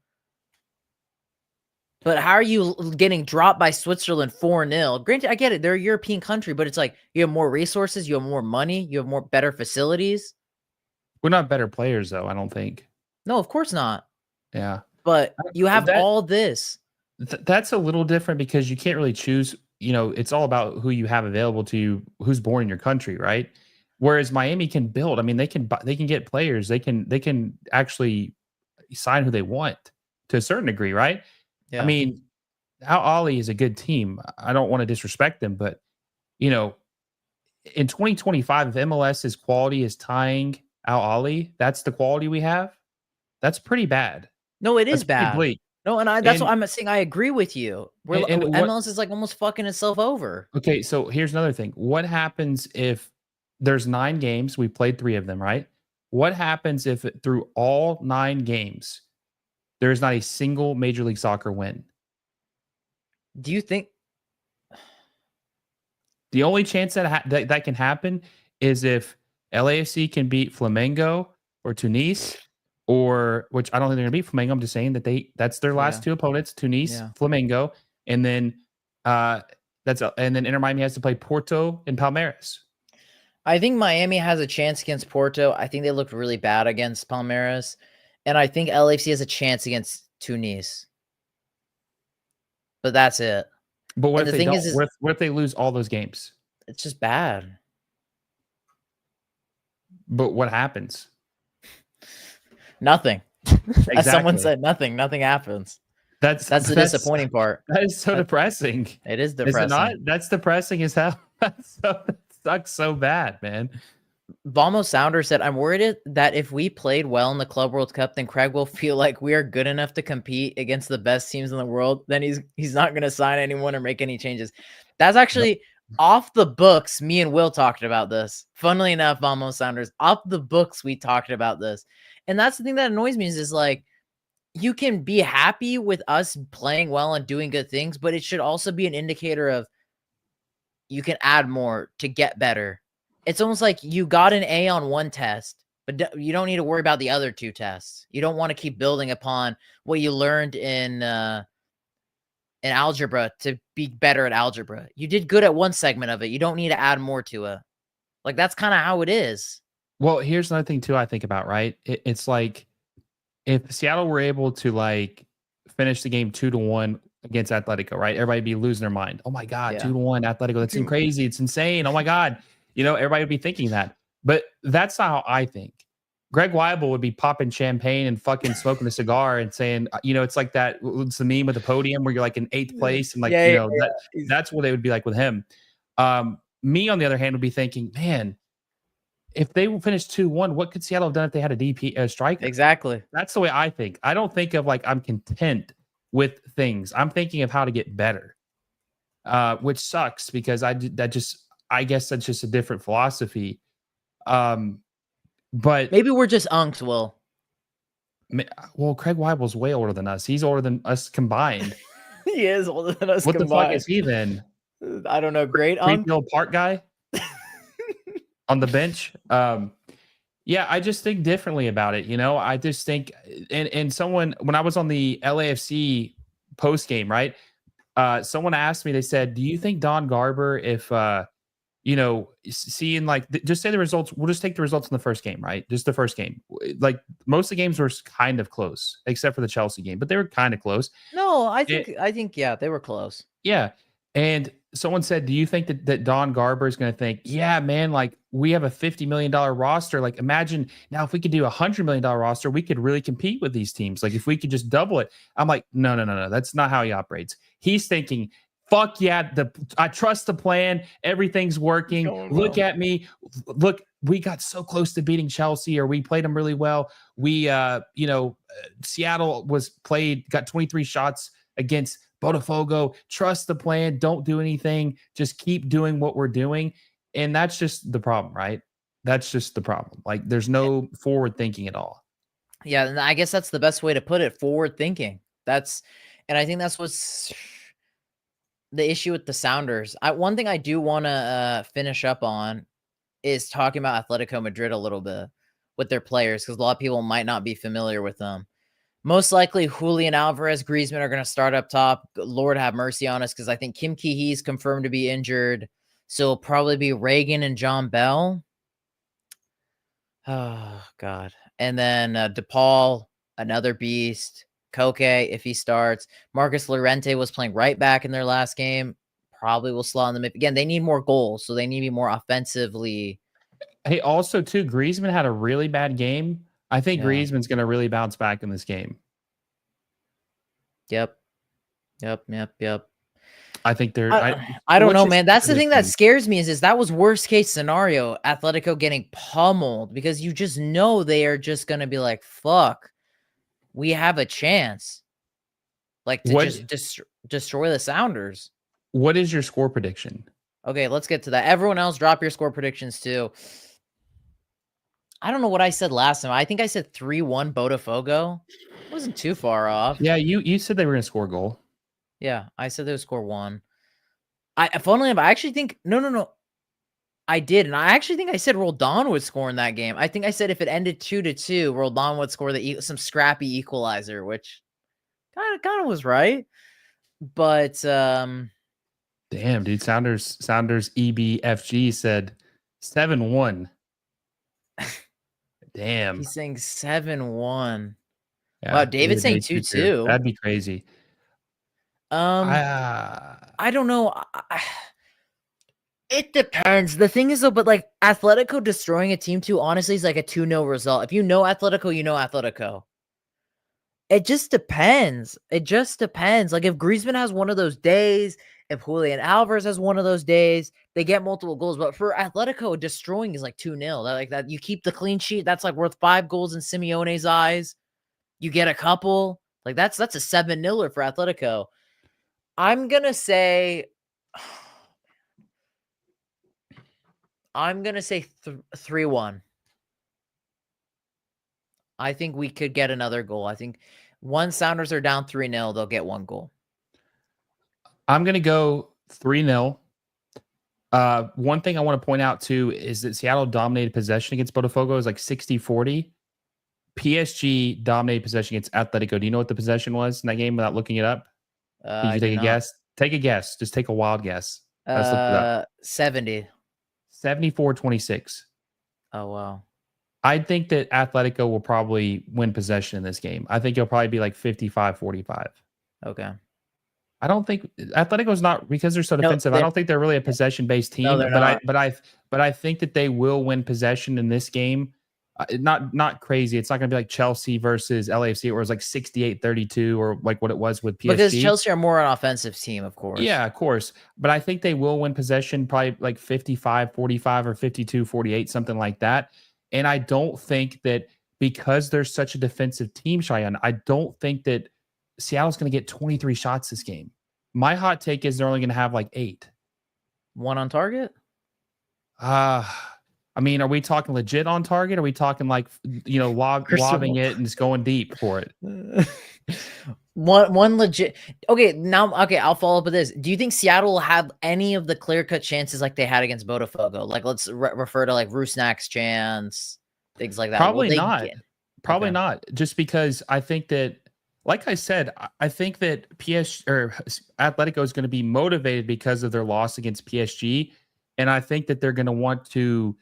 But how are you getting dropped by Switzerland 4-0? Granted, I get it. They're a European country, but it's like you have more resources, you have more money, you have more better facilities. We're not better players though, I don't think. No, of course not. Yeah. But you have That all this. that's a little different because you can't really choose, it's all about who you have available to you, who's born in your country, right? Whereas Miami can build. I mean, they can get players. They can actually sign who they want to a certain degree, right? I Yeah. mean, Al Ahly is a good team. I don't want to disrespect them, but you know, in 2025, if MLS's quality is tying Al Ahly, that's the quality we have. That's pretty bad. No, it That's is pretty bad. bleak. No, and that's what And I'm saying. I agree with you. and what MLS is like almost fucking itself over. Okay, so here's another thing. What happens if there's 9 games, we played 3 of them, right? What happens if through all 9 games, there's not a single Major League Soccer win? Do you think The only chance that can happen is if LAFC can beat Flamengo or Tunis, or which I don't think they're gonna beat Flamengo. I'm just saying that's their last Yeah. 2 opponents, Tunis, Yeah. Flamengo, and then and then Inter Miami has to play Porto and Palmeiras. I think Miami has a chance against Porto. I think they looked really bad against Palmeiras. And I think LAFC has a chance against Tunis. But that's it. But what And if the they thing don't? is What if they lose all those games? it's just bad. But what happens? Nothing. As someone Exactly. said, nothing. Nothing happens. That's That's the disappointing part. That is so depressing. It is Is it not? depressing. That's depressing as hell. That sucks so bad, man. Vamos Sounder said, I'm worried that if we played well in the Club World Cup, then Craig will feel like we are good enough to compete against the best teams in the world. Then he's not going to sign anyone or make any changes. That's actually off the books. Me and Will talked about this. Funnily enough, Vamos Sounders, off the books, we talked about this. And that's the thing that annoys me is like, you can be happy with us playing well and doing good things, but it should also be an indicator of you can add more to get better. It's almost like you got an A on one test, but you don't need to worry about the other 2 tests. You don't want to keep building upon what you learned in algebra to be better at algebra. You did good at one segment of it. You don't need to add more to it. Like that's kind of how it is. Well, here's another thing too I think about, right? It's like if Seattle were able to like finish the game 2-1 against Atletico, right? Everybody'd be losing their mind. Oh my God, Yeah. 2-1 Atletico. That's crazy. It's insane. Oh my God. Everybody would be thinking that. But that's not how I think. Greg Weibel would be popping champagne and fucking smoking a cigar and saying, it's like that. It's the meme with the podium where you're like in 8th place. And like, that's what they would be like with him. Me, on the other hand, would be thinking, man, if they finished 2-1, what could Seattle have done if they had a striker? Exactly. That's the way I think. I don't think of like I'm content with things. I'm thinking of how to get better, which sucks because I guess that's just a different philosophy. But maybe we're just unks, Will. Well, Craig Weibel's way older than us. He's older than us combined. He is older than us What combined. the fuck is he then? I don't know. Great creepy old park guy on the bench. Yeah, I just think differently about it. I just think, and someone, when I was on the LAFC post game, right? Someone asked me, they said, do you think Don Garber, if, seeing like, just say the results, we'll just take the results in the first game, right? Just the first game. Like most of the games were kind of close, except for the Chelsea game, but they were kind of close. No, I think, yeah, they were close. Yeah. And someone said, do you think that Don Garber is going to think, yeah, man, like we have a $50 million roster. Like imagine now if we could do a $100 million roster, we could really compete with these teams. Like if we could just double it. I'm like, no. That's not how he operates. He's thinking, fuck yeah, I trust the plan. Everything's working. Look at me. Look, we got so close to beating Chelsea, or we played them really well. We, Seattle got 23 shots against Botafogo. Trust the plan. Don't do anything. Just keep doing what we're doing. And that's just the problem, right? That's just the problem. Like there's no forward thinking at all. Yeah, and I guess that's the best way to put it, forward thinking. And I think that's what's the issue with the Sounders. One thing I do want to finish up on is talking about Atletico Madrid a little bit. with their players because a lot of people might not be familiar with them. Most likely, Julian Alvarez, Griezmann are going to start up top. Lord have mercy on us because I think Kim Ki-hee's confirmed to be injured. So it'll probably be Reagan and John Bell. Oh, God. And then DePaul, another beast. Koke, if he starts. Marcus Llorente was playing right back in their last game. Probably will slot in the mid. Again, they need more goals, so they need to be more offensively. Hey, also, too, Griezmann had a really bad game. I think Griezmann's going to really bounce back in this game. Yep. I think they're. I don't know, man. That's the thing that scares me is that was worst case scenario. Atletico getting pummeled because you just know they are just going to be like, fuck, we have a chance. Like to just destroy the Sounders. What is your score prediction? Okay, let's get to that. Everyone else, drop your score predictions too. I don't know what I said last time. I think I said 3-1 Botafogo. Wasn't too far off. Yeah, you said they were going to score a goal. Yeah, I said they would score 1. Funnily enough, I actually think no. I did, and I actually think I said Roldan would score in that game. I think I said if it ended 2-2, Roldan would score some scrappy equalizer, which kind of was right. But damn, dude, Sounders EBFG said 7-1. Damn. He's saying 7-1. Yeah, wow, David's saying 2-2. That'd be crazy. I don't know. It depends. The thing is, though, but like Atletico destroying a team too, honestly, is like a 2-0 result. If you know Atletico, you know Atletico. It just depends. Like if Griezmann has one of those days, if Julian Alvarez has one of those days, they get multiple goals. But for Atletico, destroying is like 2-0. Like that, you keep the clean sheet. That's like worth 5 goals in Simeone's eyes. You get a couple. Like that's a 7-0 for Atletico. I'm gonna say 3-1. I think we could get another goal. I think once Sounders are down 3-0, they'll get 1 goal. I'm gonna go 3-0. One thing I want to point out too is that Seattle dominated possession against Botafogo is like 60-40. PSG dominated possession against Atletico. Do you know what the possession was in that game without looking it up? Can you take a guess? Take a guess. Just take a wild guess. Let's look it up. 70. 74-26. Oh, wow. I think that Atletico will probably win possession in this game. I think it'll probably be like 55-45. Okay. I don't think Atletico's not because they're so defensive. I don't think they're really a possession-based team. No, but I think that they will win possession in this game. Not crazy. It's not going to be like Chelsea versus LAFC, where it was like 68-32 or like what it was with PSG. Because Chelsea are more an offensive team, of course. Yeah, of course. But I think they will win possession probably like 55-45 or 52-48, something like that. And I don't think that because they're such a defensive team, Cheyenne, I don't think that Seattle's going to get 23 shots this game. My hot take is they're only going to have like 8. 1 on target? I mean, are we talking legit on target? Or are we talking like, lobbing it and just going deep for it? One legit. Okay, I'll follow up with this. Do you think Seattle will have any of the clear-cut chances like they had against Botafogo? Like, let's refer to like Rusnak's chance, things like that. Probably not. Probably not. Just because I think that, like I said, I think that Atletico is going to be motivated because of their loss against PSG. And I think that they're going to want to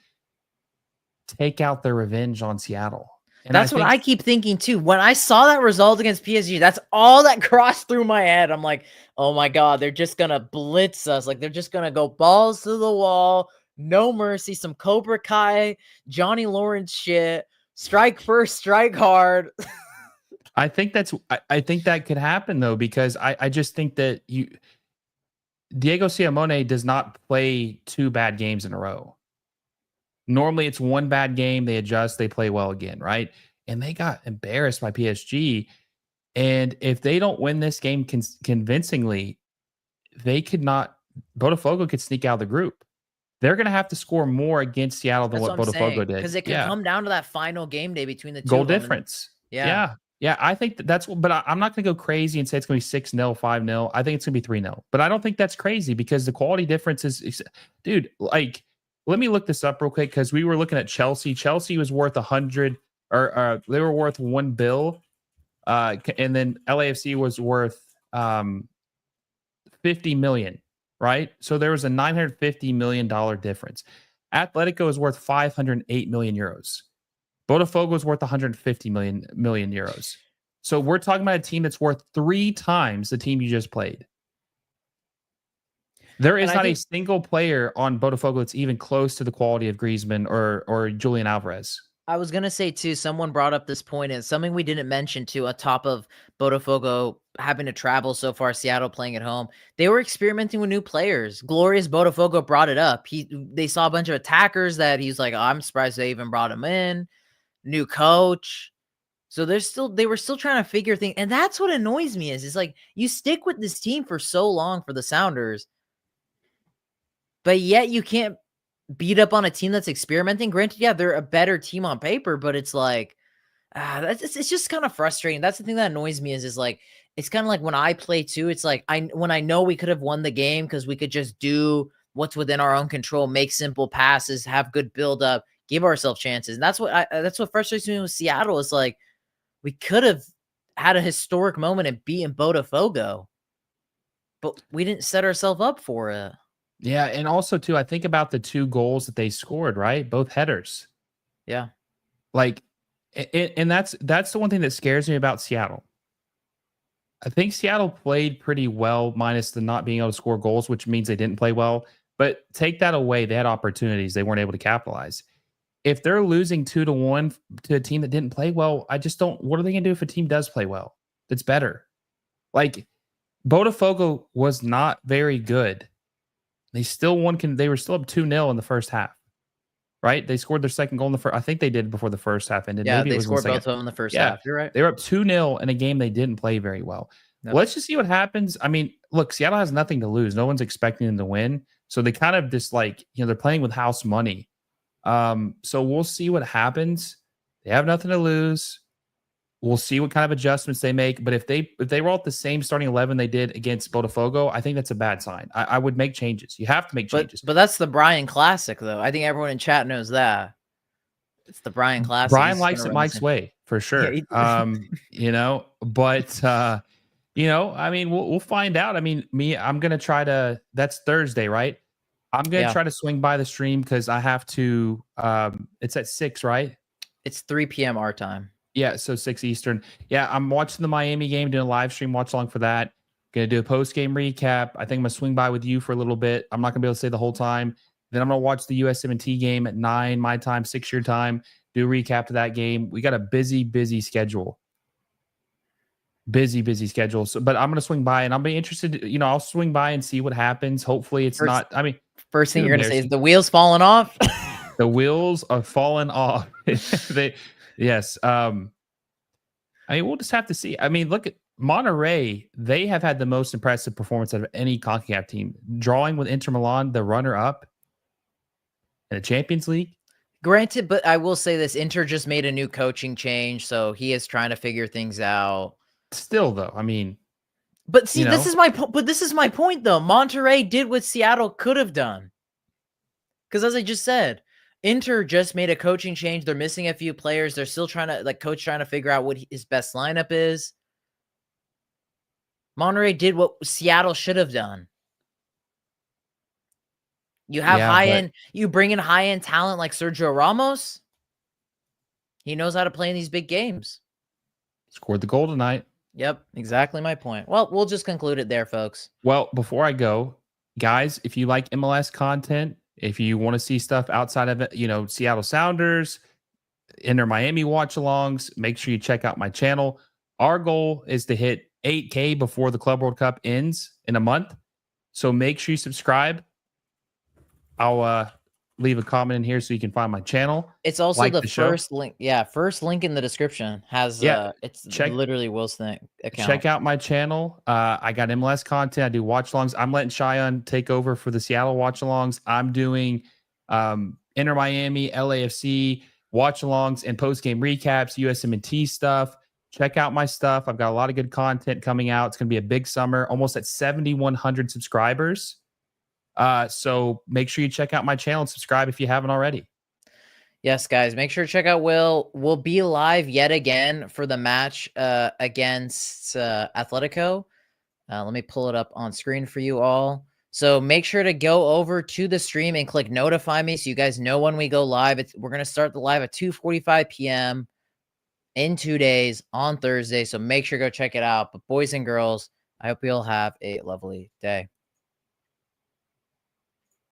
take out their revenge on Seattle. And that's what I keep thinking too. When I saw that result against PSG, that's all that crossed through my head. I'm like, oh my God, they're just going to blitz us. Like they're just going to go balls to the wall. No mercy. Some Cobra Kai, Johnny Lawrence shit. Strike first, strike hard. I think that could happen though, because I just think that Diego Simeone does not play 2 bad games in a row. Normally it's 1 bad game, they adjust, they play well again, right? And they got embarrassed by PSG. And if they don't win this game convincingly, Botafogo could sneak out of the group. They're going to have to score more against Seattle than what Botafogo did. Because it can come down to that final game day between the two. Goal difference. Yeah. Yeah, I think but I'm not going to go crazy and say it's going to be 6-0, 5-0. I think it's going to be 3-0. But I don't think that's crazy because the quality difference is, dude, like let me look this up real quick because we were looking at Chelsea. Chelsea was worth 100, or they were worth $1 billion, and then LAFC was worth 50 million, right? So there was a $950 million difference. Atletico is worth 508 million euros. Botafogo is worth 150 million euros. So we're talking about a team that's worth 3 times the team you just played. There is not a single player on Botafogo that's even close to the quality of Griezmann or Julian Alvarez. I was going to say, too, someone brought up this point, and something we didn't mention, too, on top of Botafogo having to travel so far, Seattle playing at home. They were experimenting with new players. Glorious Botafogo brought it up. They saw a bunch of attackers that he's like, oh, I'm surprised they even brought him in. New coach. So they were still trying to figure things. And that's what annoys me is like, you stick with this team for so long for the Sounders, but yet you can't beat up on a team that's experimenting. Granted, yeah, they're a better team on paper, but it's like, it's just kind of frustrating. That's the thing that annoys me is like, it's kind of like when I play too, it's like, when I know we could have won the game because we could just do what's within our own control, make simple passes, have good build up, give ourselves chances. And that's what frustrates me with Seattle is like, we could have had a historic moment and beaten Botafogo, but we didn't set ourselves up for it. Yeah, and also too, I think about the 2 goals that they scored, right? Both headers. Yeah. Like, and that's the one thing that scares me about Seattle. I think Seattle played pretty well, minus the not being able to score goals, which means they didn't play well. But take that away, they had opportunities they weren't able to capitalize. If they're losing 2-1 to a team that didn't play well, I just don't. What are they going to do if a team does play well? That's better. Like, Botafogo was not very good. They still won. They were still up 2-0 in the first half, right? They scored their second goal in the first. I think they did before the first half ended. Yeah, maybe they it was scored in the both of them in the first yeah, half. You're right. They were up 2-0 in a game they didn't play very well. Yep. Let's just see what happens. I mean, look, Seattle has nothing to lose. No one's expecting them to win, so they kind of just like they're playing with house money. So we'll see what happens. They have nothing to lose. We'll see what kind of adjustments they make. But if they roll out the same starting 11 they did against Botafogo, I think that's a bad sign. I would make changes. You have to make changes. But that's the Brian Classic, though. I think everyone in chat knows that. It's the Brian Classic. Brian likes it Mike's way for sure. Yeah, but I mean, we'll find out. I mean, I'm gonna try to. That's Thursday, right? I'm gonna try to swing by the stream because I have to. It's at 6, right? It's 3 p.m. our time. Yeah, so 6 Eastern. Yeah, I'm watching the Miami game, doing a live stream watch along for that. Gonna do a post game recap. I think I'm gonna swing by with you for a little bit. I'm not gonna be able to stay the whole time. Then I'm gonna watch the USMNT game at 9 my time, 6 your time. Do a recap to that game. We got a busy schedule. Busy schedule. So, but I'm gonna swing by and I'll be interested. I'll swing by and see what happens. Hopefully, it's not. I mean, first thing you're gonna say is the wheels falling off. The wheels are falling off. Yes. I mean, we'll just have to see. I mean, look at Monterrey. They have had the most impressive performance out of any CONCACAF team, drawing with Inter Milan, the runner-up in the Champions League. Granted, but I will say this: Inter just made a new coaching change, so he is trying to figure things out. Still, though, I mean, but see, this is my point, though. Monterrey did what Seattle could have done, because as I just said, Inter just made a coaching change. They're missing a few players. They're still trying to figure out what his best lineup is. Monterrey did what Seattle should have done. You have you bring in high-end talent like Sergio Ramos. He knows how to play in these big games. Scored the goal tonight. Yep, exactly my point. Well, we'll just conclude it there, folks. Well, before I go, guys, if you like MLS content, if you want to see stuff outside of it, Seattle Sounders, Inter Miami watch-alongs, make sure you check out my channel. Our goal is to hit 8K before the Club World Cup ends in a month. So make sure you subscribe. I'll leave a comment in here so you can find my channel. It's also the first link. Yeah, first link in the description has literally Will's account. Check out my channel. I got MLS content. I do watch-alongs. I'm letting Cheyenne take over for the Seattle watch-alongs. I'm doing Inter Miami, LAFC watch-alongs and post-game recaps, USMNT stuff. Check out my stuff. I've got a lot of good content coming out. It's going to be a big summer, almost at 7,100 subscribers. So make sure you check out my channel and subscribe if you haven't already. Yes, guys, make sure to check out Will. We'll be live yet again for the match against Atletico. Let me pull it up on screen for you all. So make sure to go over to the stream and click notify me so you guys know when we go live. We're going to start the live at 2:45 p.m. in 2 days on Thursday. So make sure to go check it out. But boys and girls, I hope you'll have a lovely day.